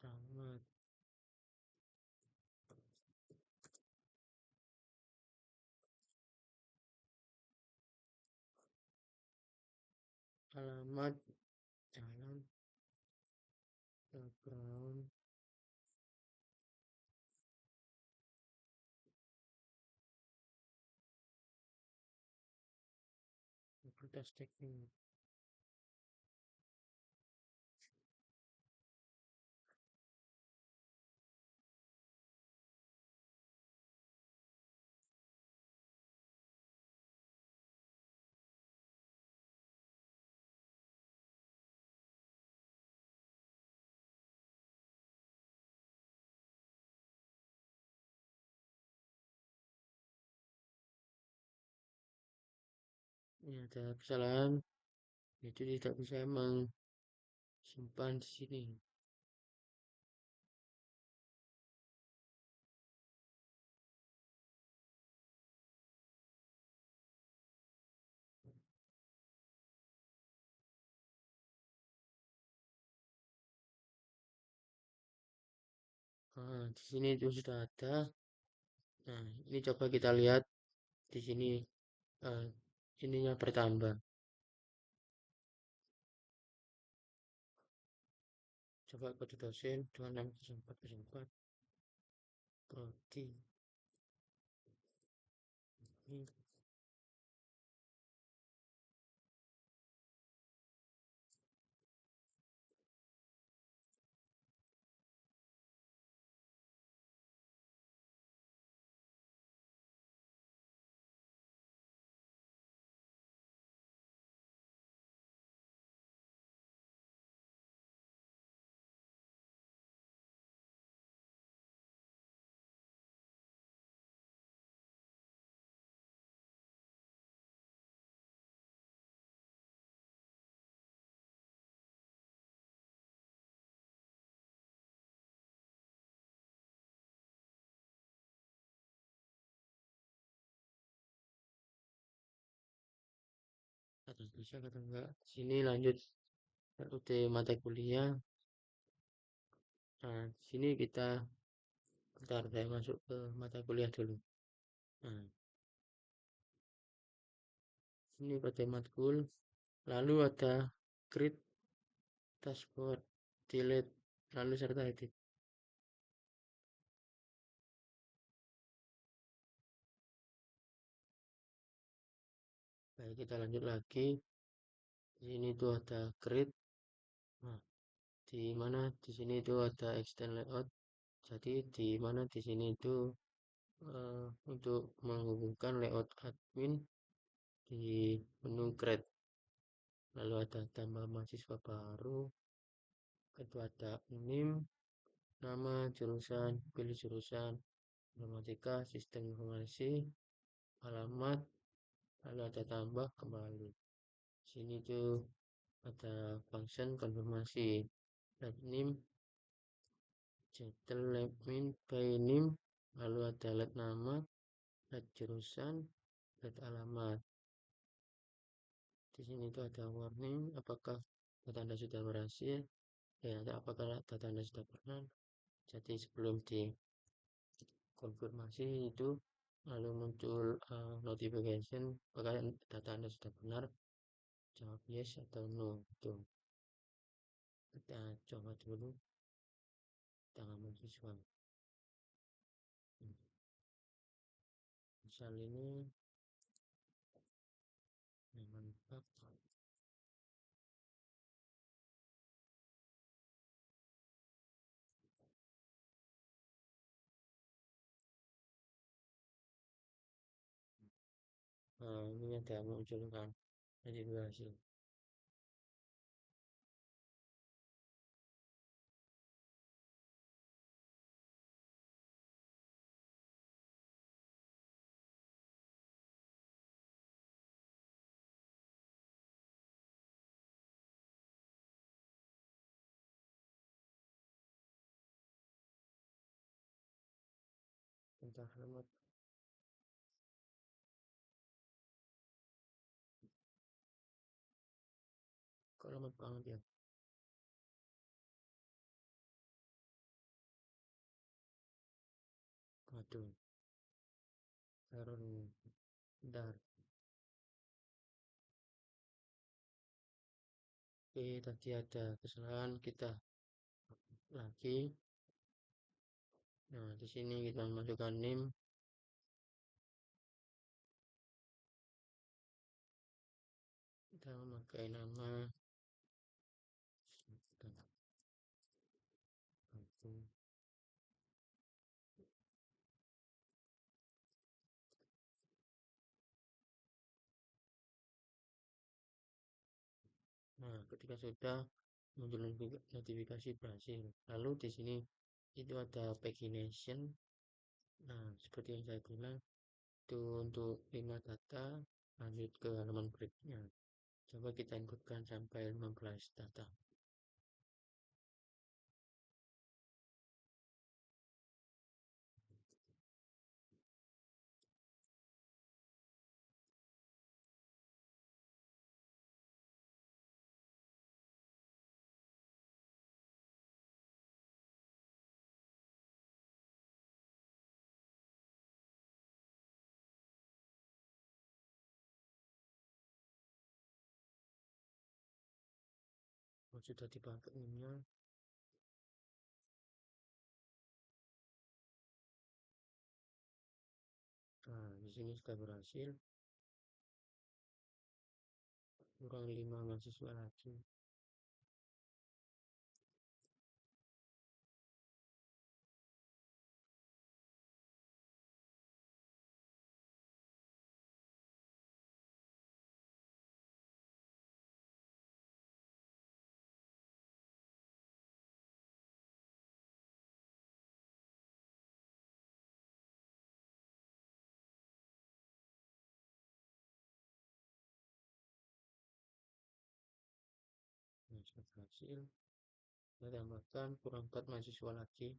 alamat, alamat, jalan, background, fakultas teknik. Ini ada kesalahan, itu tidak bisa simpan di sini. Nah, di sini itu sudah ada. Nah, ini coba kita lihat di sini eh, ininya bertambah. Coba kode dosen 260404 prodi ini atau bisa atau enggak. Sini lanjut UT mata kuliah. Nah, sini kita bentar saya masuk ke mata kuliah dulu. Nah, ini pada matkul, lalu ada create dashboard, delete, lalu serta edit. Baik, kita lanjut lagi. Di sini tuh ada create. Nah, di mana di sini itu ada extend layout. Jadi di mana di sini itu untuk menghubungkan layout admin di menu create. Lalu ada tambah mahasiswa baru, itu ada nim, nama, jurusan, pilih jurusan, informatika, sistem informasi, alamat, lalu ada tambah kembali. Sini tuh ada function konfirmasi, let name, title, let min, by name, lalu ada let nama, let jurusan, let alamat. Di sini tuh ada warning, apakah data Anda sudah berhasil, ya apakah data Anda sudah pernah. Jadi sebelum dikonfirmasi itu lalu muncul notification apakah data Anda sudah benar, jawab yes atau no. Tuh, kita coba dulu tangan mahasiswa. Misal ini mantap. Nah, ini ada munculkan jadi berhasil. Entah alamat, kok alamat banget ya. Waduh, error ini. Bentar. Oke, tadi ada kesalahan kita lagi. Nah, di sini kita masukkan name, kita memakai nama. Nah, ketika sudah muncul notifikasi berhasil, lalu di sini itu ada pagination. Nah, seperti yang saya bilang, itu untuk 5 data. Lanjut ke halaman berikutnya. Coba kita inputkan sampai 15 data. Kalau sudah dipakai ini, nah di sini sudah berhasil. Kurang 5 mahasiswa lagi. Nah, sudah berhasil. Kita tambahkan kurang 4 mahasiswa lagi.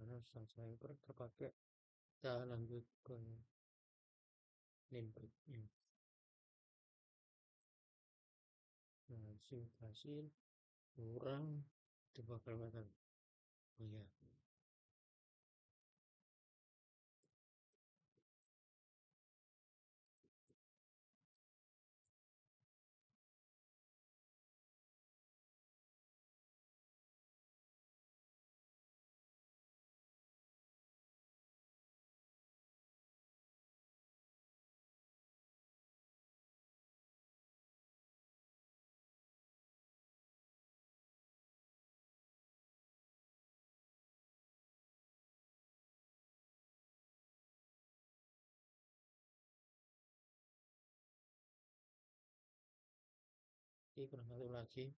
Karena saya terpakai, kita lanjut ke name berikutnya. Nah, sini hasil kurang itu bakal makan. Oh ya, ini kurang satu lagi.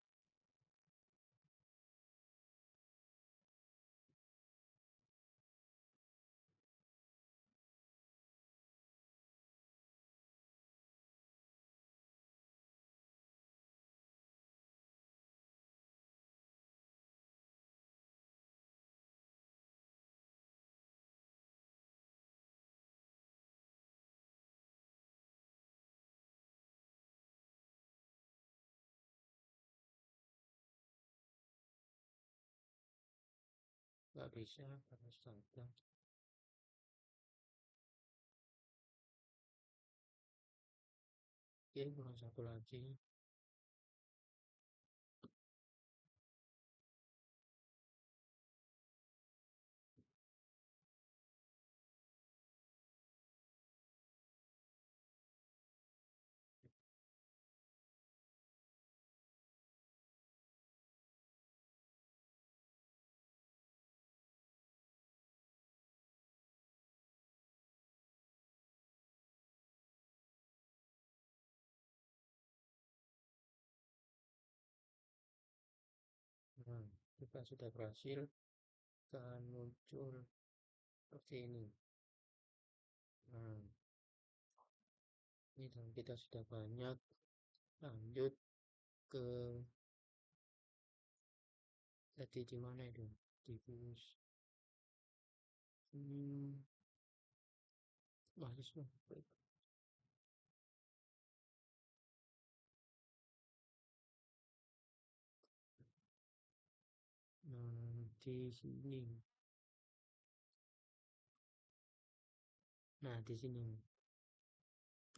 Nggak bisa karena startnya. Oke, kurang satu lagi. Nah, kita sudah berhasil. Akan muncul seperti ini. Nah, Ini dan kita sudah banyak. Lanjut ke tadi di mana itu? Diffuse. Mahasiswa. Nah, di sini. Nah, di sini.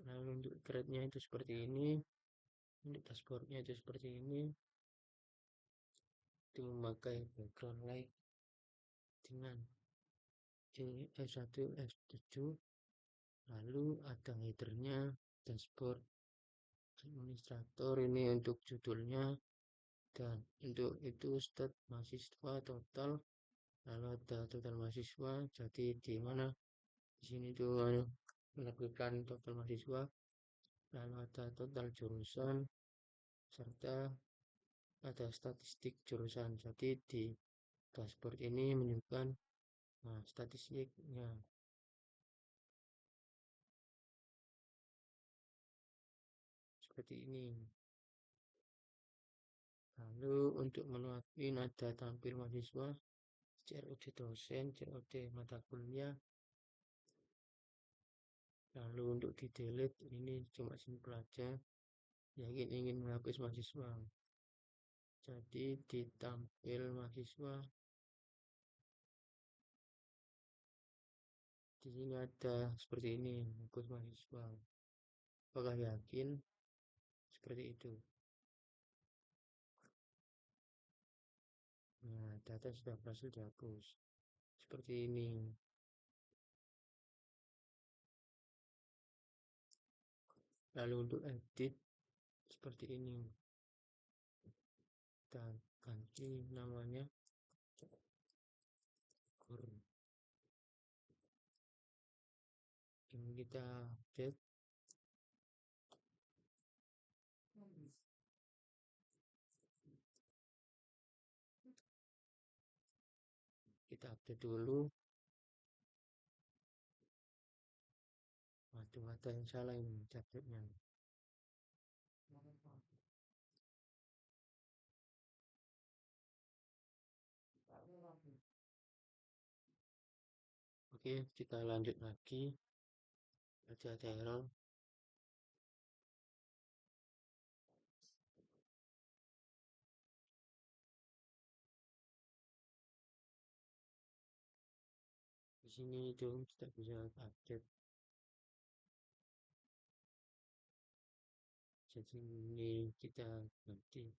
Lalu untuk grade-nya itu seperti ini. Untuk dashboard-nya itu seperti ini. Itu memakai background light dengan S1, S7. Lalu ada headernya, dashboard administrator ini untuk judulnya, dan untuk itu stat mahasiswa total. Lalu ada total mahasiswa, jadi di mana di sini tuh menerbitkan total mahasiswa. Lalu ada total jurusan serta ada statistik jurusan. Jadi di dashboard ini menunjukkan statistiknya seperti ini. Lalu untuk menu admin ada tampil mahasiswa, CROD dosen, CROD mata kuliah. Lalu untuk di delete ini cuma simpel aja, yakin ingin menghapus mahasiswa. Jadi ditampil mahasiswa. Di sini ada seperti ini, menghapus mahasiswa. Apakah yakin? Seperti itu. Nah, data sudah berhasil dihapus. Seperti ini. Lalu untuk edit seperti ini. Kita ganti namanya. Ini kita update. Kita update dulu. Waduh, ada yang salah ini update-nya. Oke, kita lanjut lagi. Ada error. Di sini itu tidak bisa update. Jadi ini kita ganti.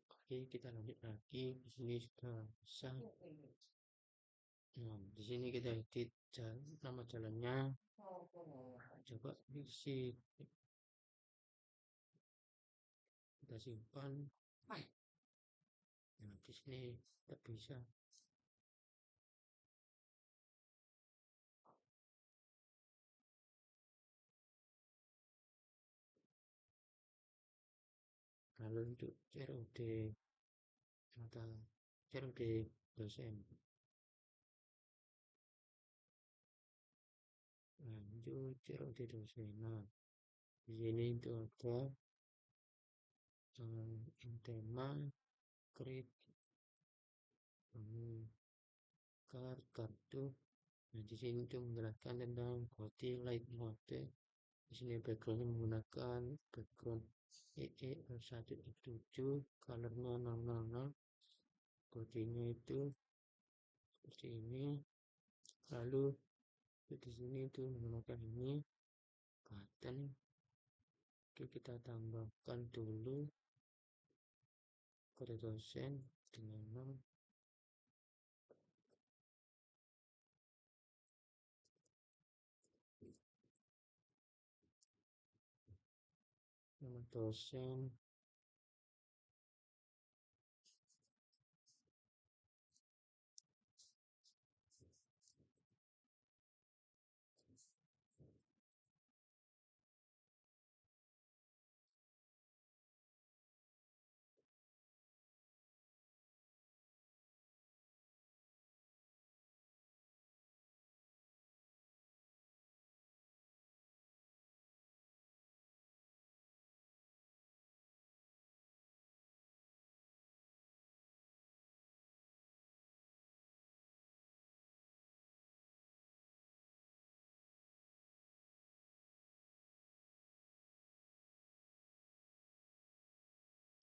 Oke, kita lanjut lagi. Di sini sudah bisa. Nah, di sini kita edit nama jalannya. Coba isi. Kita simpan. Nah, di sini tidak bisa. Lalu untuk CROD mata CROD dosen. Lanjut CROD dosen. Nah, di sini itu ada tema create kartu. Nah, di sini itu menjelaskan tentang body light mode. Di sini backgroundnya menggunakan background EE1F7, colornya 000, bodinya itu seperti ini. Lalu di sini itu menggunakan ini button. Oke, kita tambahkan dulu kode dosen dengan nama dosen.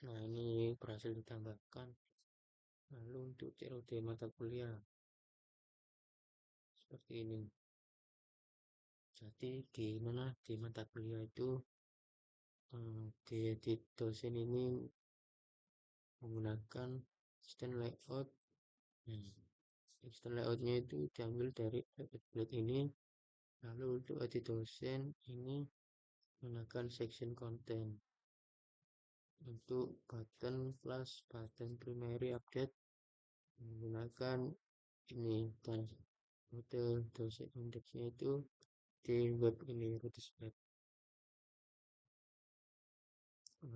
Nah, ini berhasil ditambahkan. Lalu untuk COD mata kuliah seperti ini. Jadi di mata kuliah itu di dosen ini menggunakan sistem layout. Nah, sistem layoutnya itu diambil dari template ini. Lalu untuk edit dosen ini menggunakan section content. Untuk button plus button primary update menggunakan ini, dan rute dosen indeksnya itu di web ini, rute web.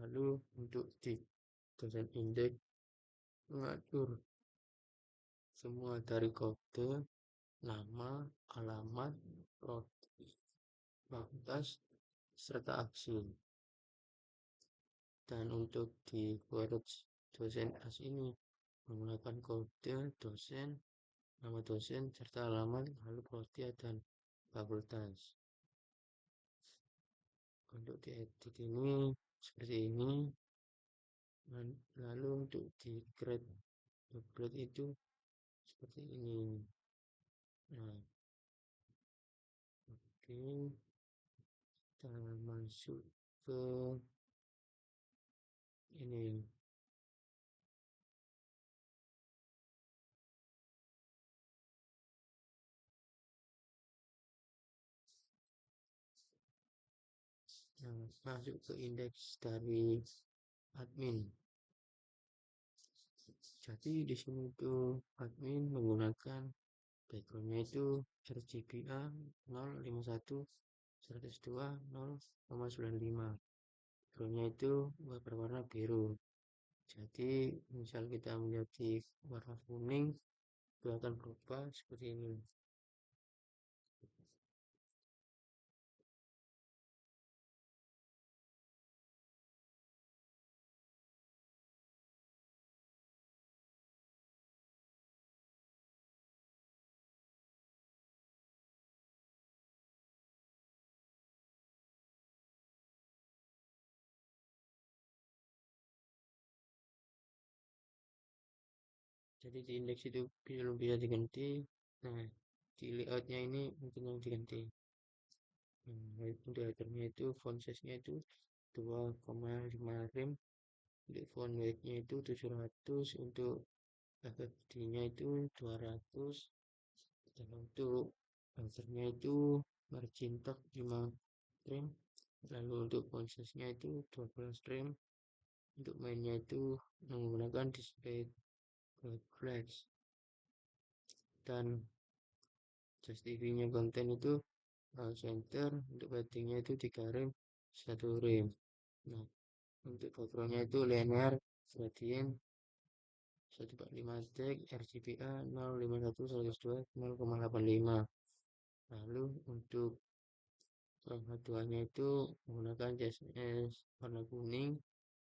Lalu untuk di dosen index mengatur semua dari kode, nama, alamat, fakultas, serta aksi. Dan untuk di query dosen as ini menggunakan kode dosen, nama dosen, serta alamat, lalu prodi dan fakultas. Untuk diedit ini seperti ini. Lalu untuk di grade itu seperti ini. Nah, oke, kita masuk ke ini. Nah, masuk ke indeks dari admin. Jadi di sini itu admin menggunakan backgroundnya itu RGBA 051 102 0,95. Backgroundnya itu berwarna biru. Jadi misal kita menjadi warna kuning, itu akan berubah seperti ini. Jadi di indeks itu belum bisa diganti. Nah, di layoutnya ini mungkin yang diganti. Untuk headernya itu font size-nya itu 2,5 rem. Untuk font weight-nya itu 700. Untuk FFD-nya itu 200. Dan untuk headernya itu margin top 5 rem. Lalu untuk font size-nya itu 12 rem. Untuk mainnya itu menggunakan display flash. Dan justify-nya konten itu center. Untuk paddingnya itu 3 rem 1 rem. Nah, untuk backgroundnya itu linear gradient 145 tag RGBA 051 102 0,85. Lalu untuk perpaduannya itu menggunakan CSS warna kuning,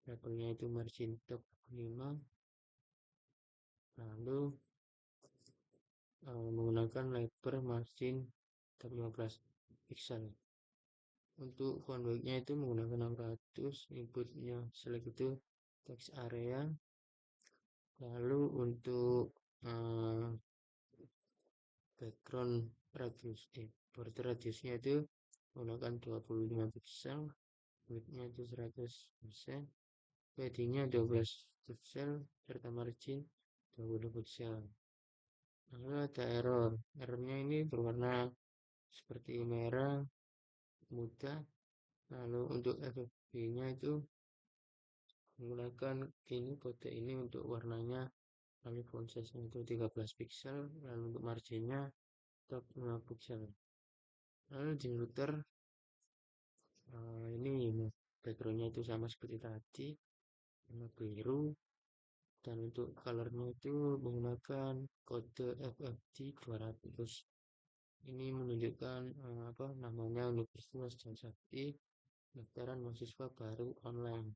labelnya itu margin top 5. Lalu menggunakan lebar margin 15 pixel. Untuk font weight-nya itu menggunakan 600, inputnya select itu text area. Lalu untuk background radius border radiusnya itu menggunakan 25 pixel, width-nya itu 100%, padding-nya 12 pixel, serta margin 20 pixel. Lalu ada errornya ini berwarna seperti merah muda. Lalu untuk FFP-nya itu menggunakan kode ini untuk warnanya, lalu font size-nya itu 13 pixel, lalu untuk marginnya top 5 pixel. Lalu di router ini backgroundnya itu sama seperti tadi, warna biru. Dan untuk colornya itu menggunakan kode FFD 200. Ini menunjukkan namanya Universitas Trisakti, pendaftaran mahasiswa baru online.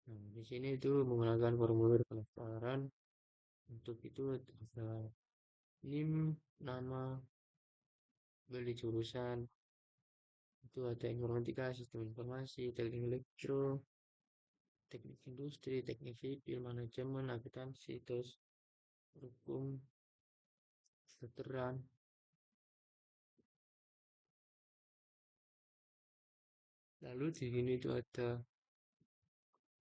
Nah, di sini itu menggunakan formulir pendaftaran. Untuk itu ada NIM, nama, beli jurusan, itu ada informatika, sistem informasi, teknik elektro, teknik industri, teknik sipil, manajemen, akuntansi, terus hukum, kedokteran. Lalu di sini itu ada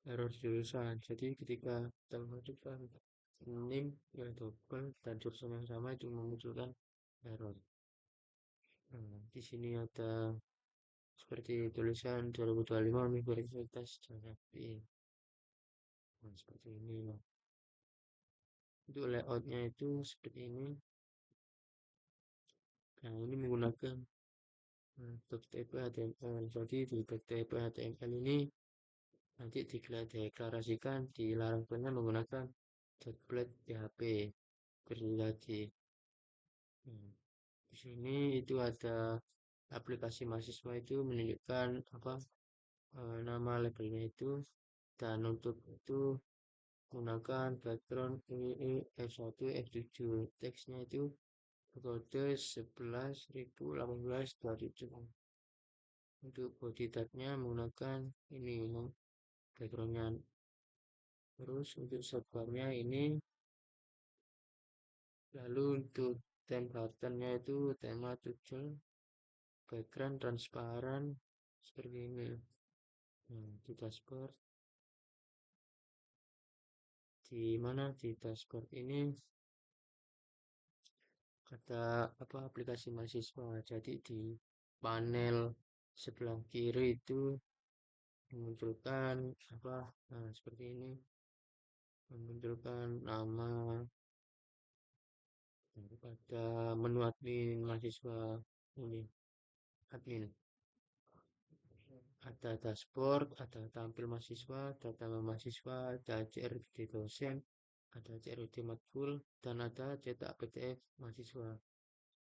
error jurusan. Jadi ketika kita memasukkan NIM yang double dan jurusan yang sama itu memunculkan error. Nah, di sini ada seperti tulisan 2025 Universitas Trisakti. Nah, seperti ini. Untuk layoutnya itu seperti ini. Nah, ini menggunakan TXT HTML. Jadi di TXT HTML ini nanti dideklarasikan di larangannya menggunakan template PHP. Beri lagi. Di sini itu ada aplikasi mahasiswa itu menunjukkan apa nama labelnya itu, dan untuk itu gunakan background ini F1 F7, teksnya itu kode 11.018.27. Untuk body tagnya menggunakan ini backgroundnya. Terus untuk sidebarnya ini, lalu untuk theme itu tema tujuh, background transparan seperti ini. Di dashboard, di dashboard ini ada apa aplikasi mahasiswa. Jadi di panel sebelah kiri itu memunculkan apa seperti ini, memunculkan nama pada menu admin mahasiswa ini, admin. Ada dashboard, ada tampil mahasiswa, data mahasiswa, ada CRUD dosen, ada CRUD matkul, dan ada cetak PDF mahasiswa.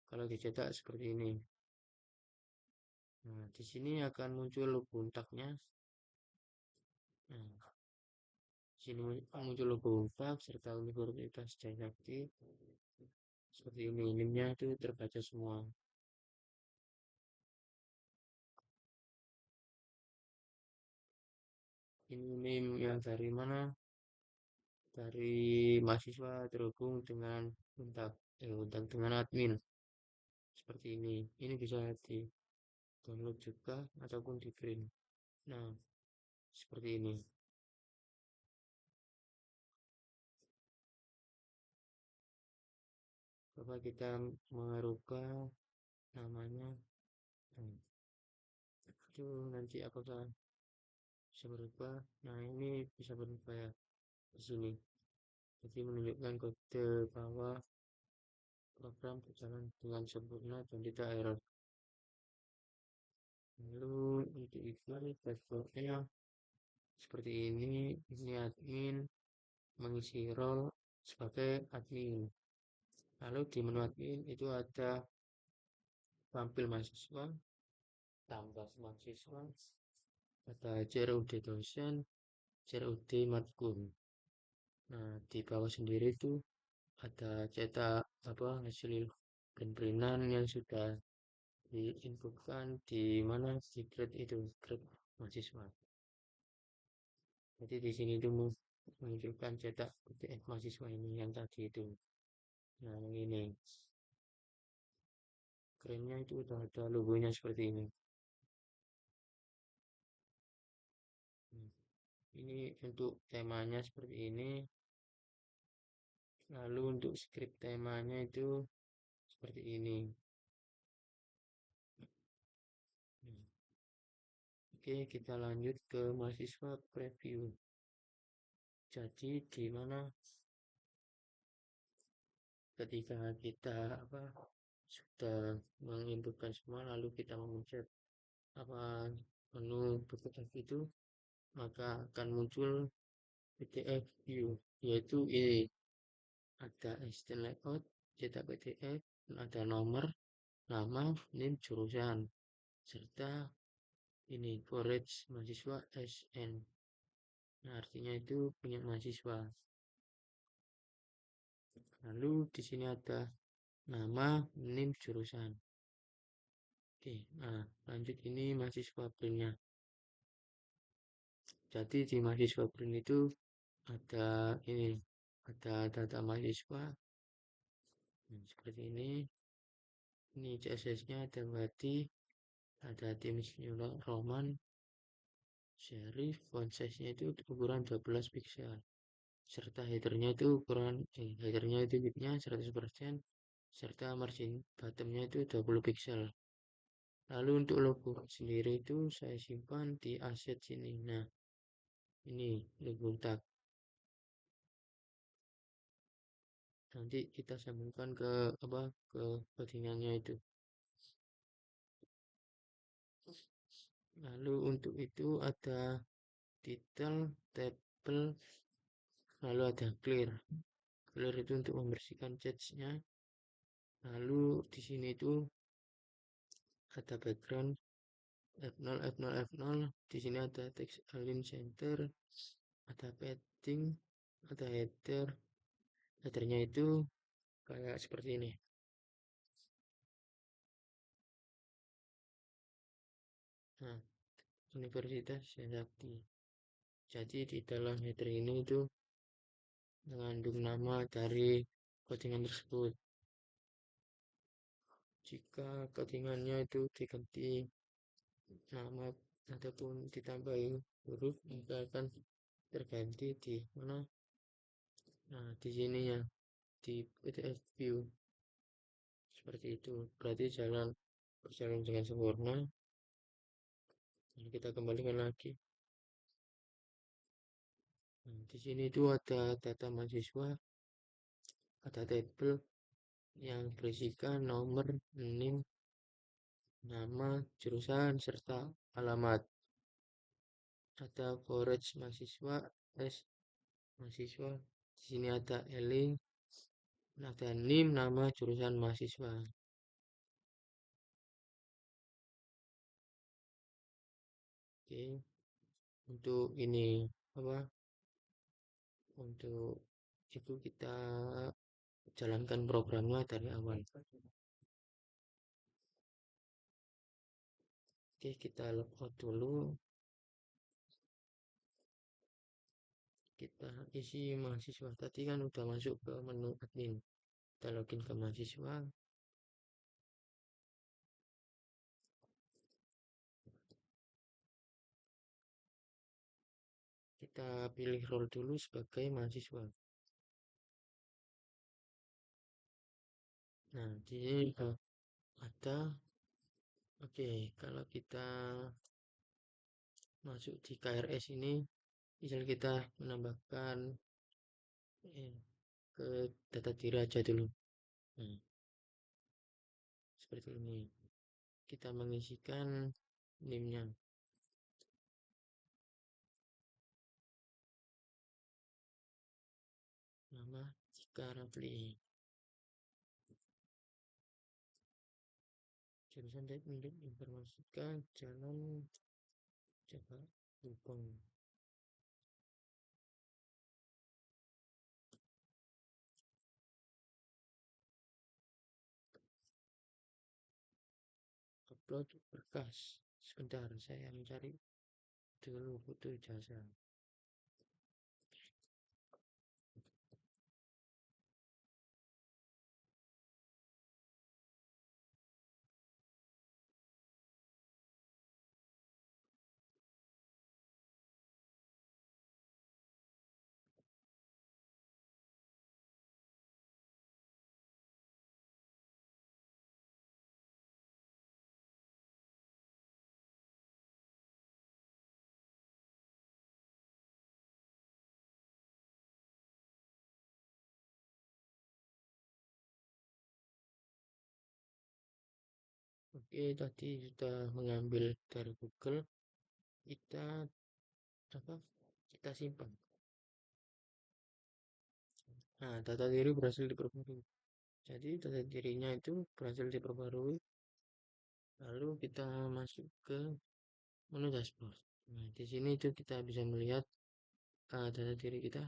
Kalau dicetak seperti ini. Nah, di sini akan muncul logo untaknya. Nah, di sini muncul logo untak serta Universitas Trisakti. Seperti ini, NIM-nya itu terbaca semua. Ini NIM yang dari mana? Dari mahasiswa terhubung dengan untak dengan admin. Seperti ini. Ini bisa di download juga ataupun di print. Nah, seperti ini. Coba kita merubah namanya. Itu nanti apakah bisa berubah? Nah, ini bisa berubah ya di sini. Jadi menunjukkan kode bahwa program berjalan dengan sempurna dan tidak error. Lalu untuk itu dashboardnya seperti ini. Ini admin mengisi role sebagai admin. Lalu di menu admin itu ada tampil mahasiswa, tambah mahasiswa, ada CRUD dosen, CRUD matkul. Nah, di bawah sendiri itu ada cetak apa hasil printan yang sudah diinputkan di mana di grade itu, grade mahasiswa. Jadi di sini itu menunjukkan cetak PDF mahasiswa ini yang tadi itu. Nah, yang ini kerennya itu udah ada logonya seperti ini. Ini untuk temanya seperti ini. Lalu untuk script temanya itu seperti ini. Oke, kita lanjut ke mahasiswa preview. Jadi di mana ketika kita sudah menginputkan semua, lalu kita memencet menu PDF itu, maka akan muncul PDF view, yaitu ini ada extend layout, cetak PDF, ada nomor, nama, NIM, jurusan, serta ini forage mahasiswa SN. Nah, artinya itu punya mahasiswa. Lalu di sini ada nama, NIM, jurusan. Oke, nah lanjut ini mahasiswa printnya. Jadi di mahasiswa print itu ada ini, ada data mahasiswa. Nah, seperti ini. Ini CSS-nya ada berarti ada Times New Roman, serif, font size-nya itu ukuran 12 pixel. Serta headernya itu headernya itu width-nya 100%, serta margin bottom-nya itu 20 pixel. Lalu untuk logo sendiri itu saya simpan di aset sini. Nah, ini logo tag. Nanti kita sambungkan ke ke codingannya itu. Lalu untuk itu ada title, table, lalu ada clear. Clear itu untuk membersihkan cache-nya. Lalu di sini itu ada background F0 F0 F0. Di sini ada text align center, ada padding, ada header. Headernya itu kayak seperti ini. Nah, Universitas Trisakti. Jadi di dalam header ini itu mengandung nama dari codingan tersebut. Jika codingannya itu diganti nama ataupun ditambahi huruf, maka akan terganti di mana. Nah, di sini ya, di PDF view seperti itu. Berarti berjalan dengan sempurna. Nah, kita kembalikan lagi. Nah, di sini itu ada data mahasiswa, ada tabel yang berisikan nomor, NIM, nama, jurusan, serta alamat. Ada forage mahasiswa, S mahasiswa. Di sini ada link, ada NIM, nama, jurusan mahasiswa. Oke, untuk ini apa? Untuk itu kita jalankan programnya dari awal. Oke, kita logout dulu. Kita isi mahasiswa. Tadi kan udah masuk ke menu admin. Kita login ke mahasiswa. Kita pilih role dulu sebagai mahasiswa. Nah, di sini ada. Oke, kalau kita masuk di KRS ini, misal kita menambahkan ke data diri aja dulu. Nah, seperti ini. Kita mengisikan NIM-nya. Nama Cika Rafli. Jurusan teknik informatika jalan coba Gubeng. Upload berkas. Sebentar, saya mencari dulu foto ijazah. Oke, tadi sudah mengambil dari Google. Kita apa? Kita simpan. Nah, data diri berhasil diperbarui. Jadi data dirinya itu berhasil diperbarui. Lalu kita masuk ke menu dashboard. Nah, di sini itu kita bisa melihat data diri kita.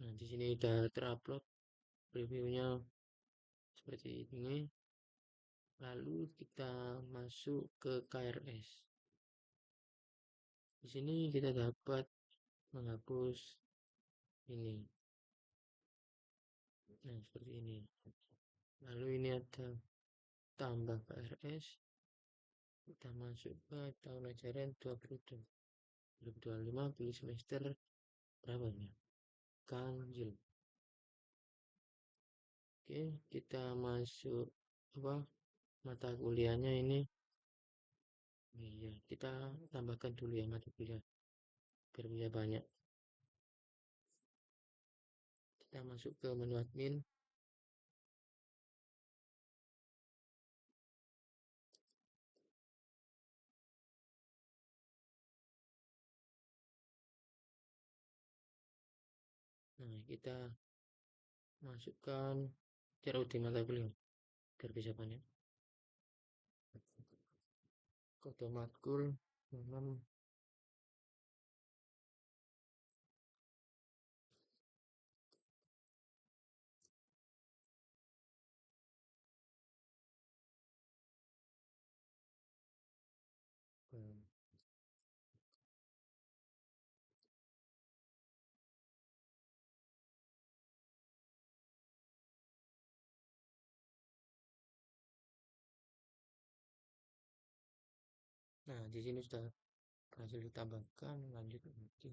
Nah, di sini sudah terupload previewnya seperti ini. Lalu kita masuk ke KRS. Di sini kita dapat menghapus ini. Nah, seperti ini. Lalu ini ada tambah KRS. Kita masuk ke tahun ajaran 2025 pilih semester berapa ya? Ganjil. Oke, kita masuk apa? Mata kuliahnya ini. Iya, kita tambahkan dulu ya mata kuliah biar bisa banyak. Kita masuk ke menu admin. Nah, kita masukkan CRUD mata kuliah biar bisa banyak. Kode matkul 6. Nah, di sini sudah berhasil ditambahkan. Lanjut lagi.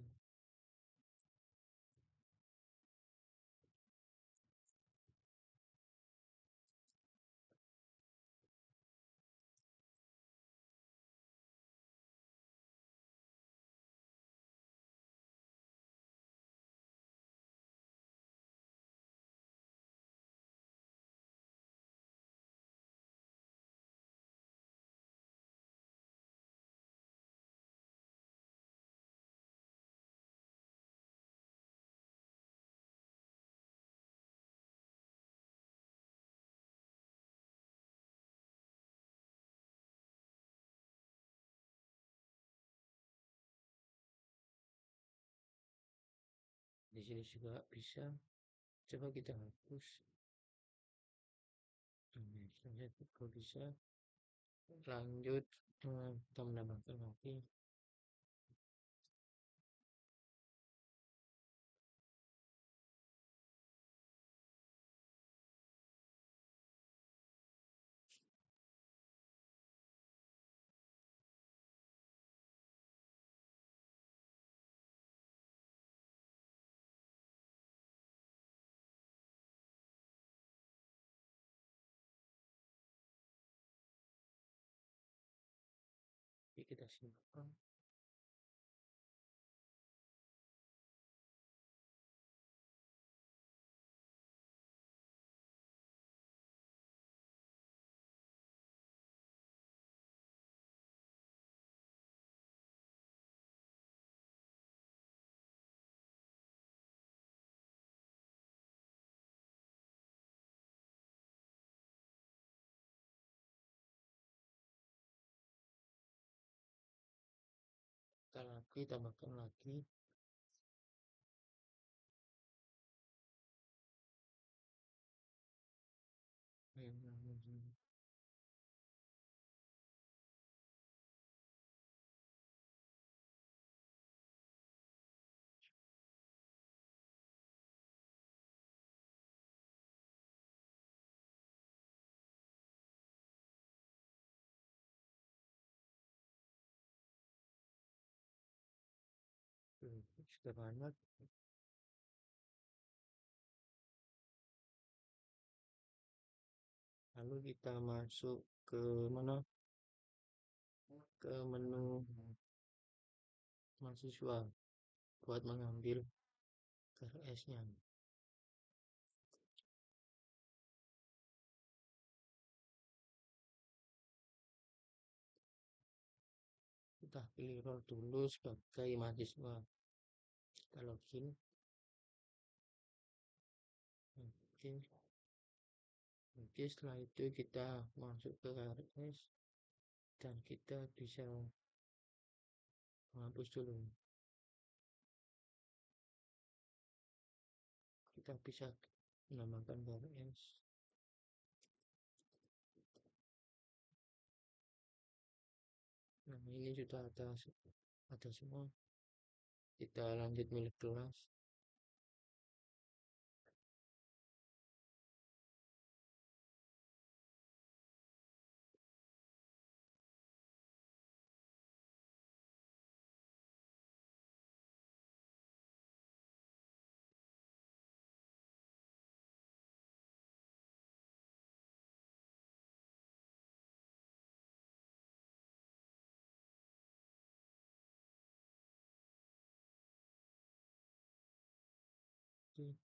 Di sini juga bisa. Coba kita hapus. Nah, kita bisa. Lanjut. Kita menambahkan lagi. Jadi kita simpan. Kita lagi tambahkan lagi. Sudah banyak. Lalu kita masuk ke mana? Ke menu mahasiswa buat mengambil KRS-nya. Kita pilih role dulu sebagai mahasiswa. Kita login. Oke. Oke, setelah itu kita masuk ke KRS dan kita bisa menghapus dulu. Kita bisa menambahkan KRS. Nah, ini sudah ada ada semua. Kita lanjut milik kelas.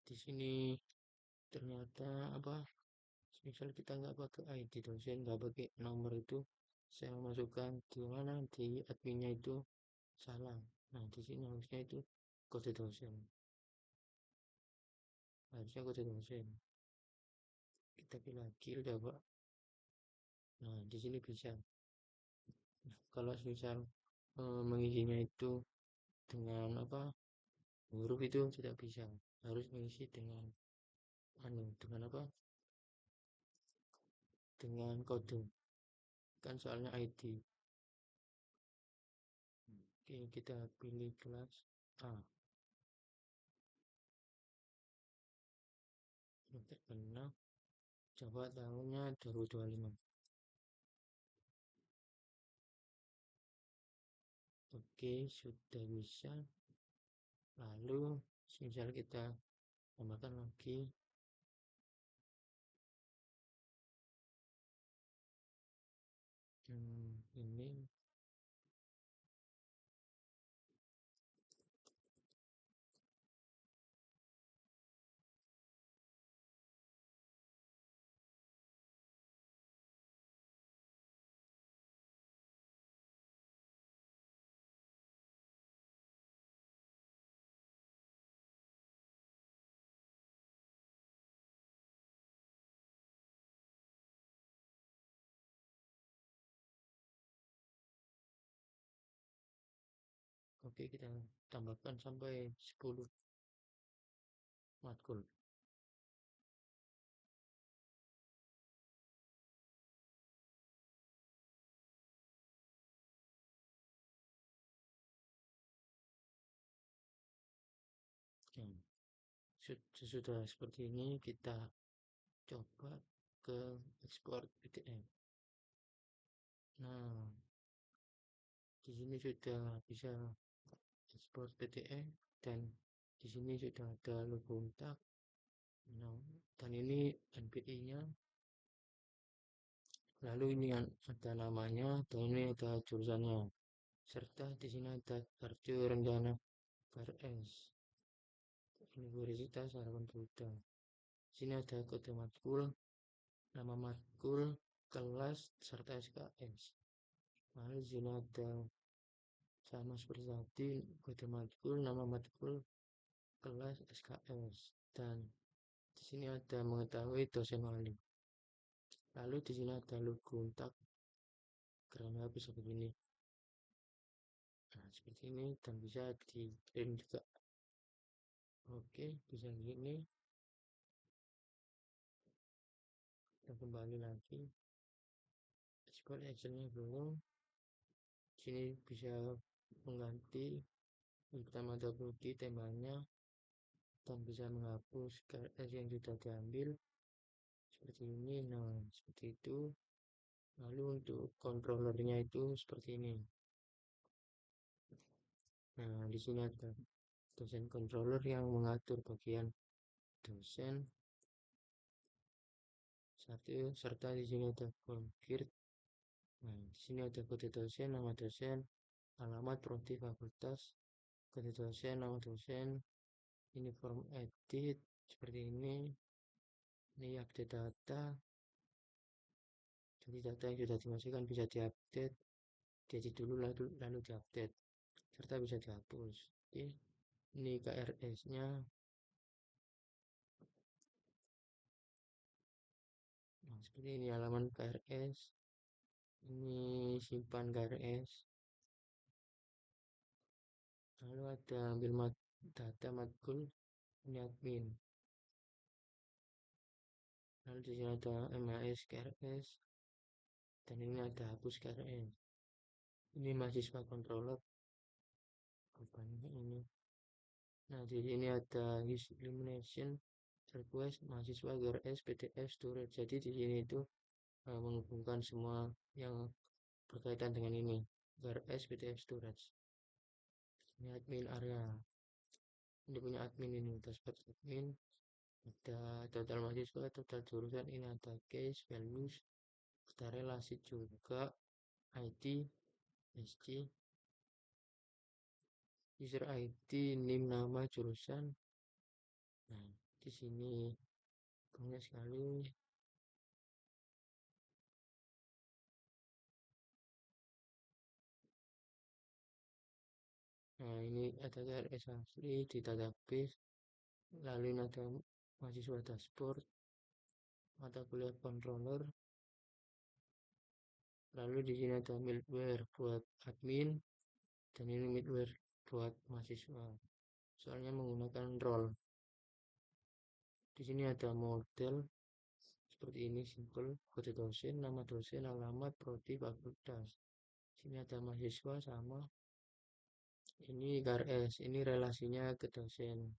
Di sini ternyata apa, misal kita nggak pakai ID dosen, nggak pakai nomor itu, saya masukkan di mana di adminnya itu salah. Nah di sini harusnya itu kode dosen, harusnya kode dosen. Kita pilih lagi udah pak. Nah di sini bisa. Kalau misal mengisinya itu dengan apa, huruf itu tidak bisa, harus mengisi dengan dengan apa, dengan kode, kan soalnya ID. Oke, kita pilih kelas A. Untuk kenal, coba tahunnya 2025. Oke, sudah bisa. Lalu misal kita tambahkan lagi ini. Oke, kita tambahkan sampai 10 matkul. Hmm. Sesudah seperti ini kita coba ke ekspor PDM. Nah, di sini sudah bisa ekspor PDM dan di sini sudah ada logo untak. Nah, dan ini NPI-nya. Lalu ini ada namanya dan ini ada jurusannya. Serta di sini ada kartu rencana KRS. Universitas Harapan Buddha. Sini ada kode matkul, nama matkul, kelas, serta SKS. Lalu di sini ada sama seperti tadi, kode matkul, nama matkul, kelas, SKS. Dan di sini ada mengetahui dosen wali. Lalu di sini ada logo untak karena bisa begini. Nah, seperti ini dan bisa di print juga. Oke, bisa begini. Kita kembali lagi. Export actionnya belum. Sini bisa mengganti pertama double key temanya dan bisa menghapus KRS yang sudah diambil seperti ini. Nah, seperti itu. Lalu untuk controllernya itu seperti ini. Nah, di sini ada dosen controller yang mengatur bagian dosen satu, serta di sini ada config. Nah, di sini ada kode dosen, nama dosen, alamat, prodi, fakultas, kode dosen, nama dosen, ini form edit seperti ini update data. Jadi data yang sudah dimasukkan bisa diupdate, jadi dulu lalu diupdate, serta bisa dihapus. Oke, ini KRS-nya. Nah, seperti ini halaman KRS. Ini simpan KRS. Lalu ada ambil data matkul, ini admin. Lalu di sini ada MAS KRS dan ini ada hapus KRS. Ini mahasiswa controller. Bukannya ini. Nah, di sini ada use elimination request mahasiswa GRS PTS storage. Jadi di sini itu menghubungkan semua yang berkaitan dengan ini. GRS PTS storage. Ini admin area. Ini punya admin ini, dashboard admin. Ada total mahasiswa, total jurusan, ini ada case, values, ada relasi juga, ID, SC, user ID, name, nama, jurusan. Nah, di sini banyak sekali. Nah, ini ada TRS asli di database. Lalu ini ada mahasiswa dashboard, mata kuliah controller. Lalu di sini ada middleware buat admin dan ini middleware buat mahasiswa. Soalnya menggunakan role. Di sini ada model seperti ini, simple, kode dosen, nama dosen, alamat, prodi, fakultas. Sini ada mahasiswa sama. Ini KRS, ini relasinya ke dosen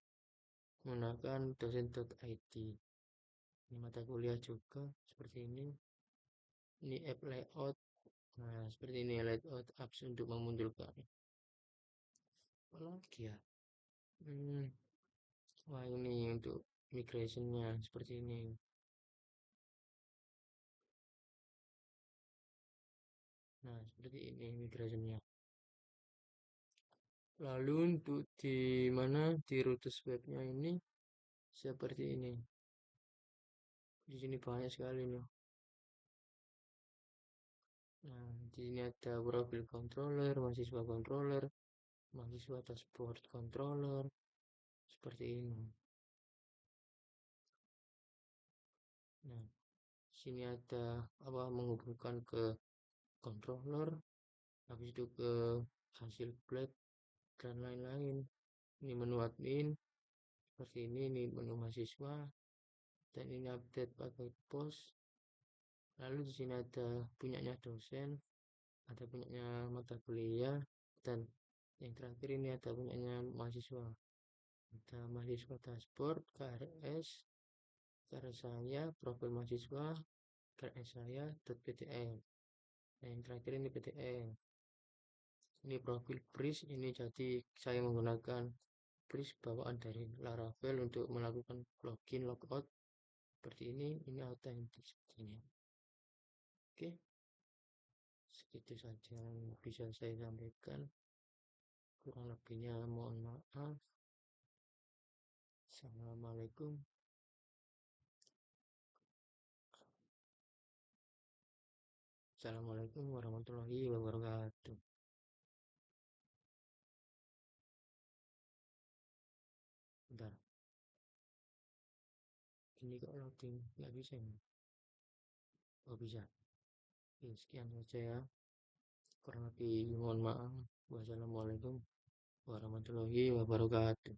menggunakan dosen.id. Ini mata kuliah juga seperti ini. Ini app layout. Nah, seperti ini layout apps untuk memunculkan. Apa lagi ya? Wah, ini untuk migrationnya seperti ini. Nah, seperti ini migrationnya. Lalu untuk di mana di rutes webnya ini seperti ini. Di sini banyak sekali nih. Nah, di sini ada profil controller, mahasiswa dashboard controller, seperti ini. Nah, sini ada apa menghubungkan ke controller, habis itu ke hasil plate dan lain-lain. Ini menu admin, seperti ini menu mahasiswa, dan ini update pakai post. Lalu di sini ada punyanya dosen, ada punyanya mata kuliah, dan yang terakhir ini ada punyanya mahasiswa. Ada mahasiswa dashboard, KRS, KRS saya, profil mahasiswa, KRS saya, .ptn. Nah, yang terakhir ini PTN. Ini profil BRIS, ini jadi saya menggunakan BRIS bawaan dari Laravel untuk melakukan login, logout. Seperti ini authentic sepertinya. Oke, segitu saja yang bisa saya sampaikan. Kurang lebihnya mohon maaf. Assalamualaikum. Assalamualaikum warahmatullahi wabarakatuh. Bentar, ini kok loading nggak bisa ini. Oh bisa. Oke, sekian saja ya. Kurang lebih mohon maaf. Wassalamualaikum warahmatullahi wabarakatuh.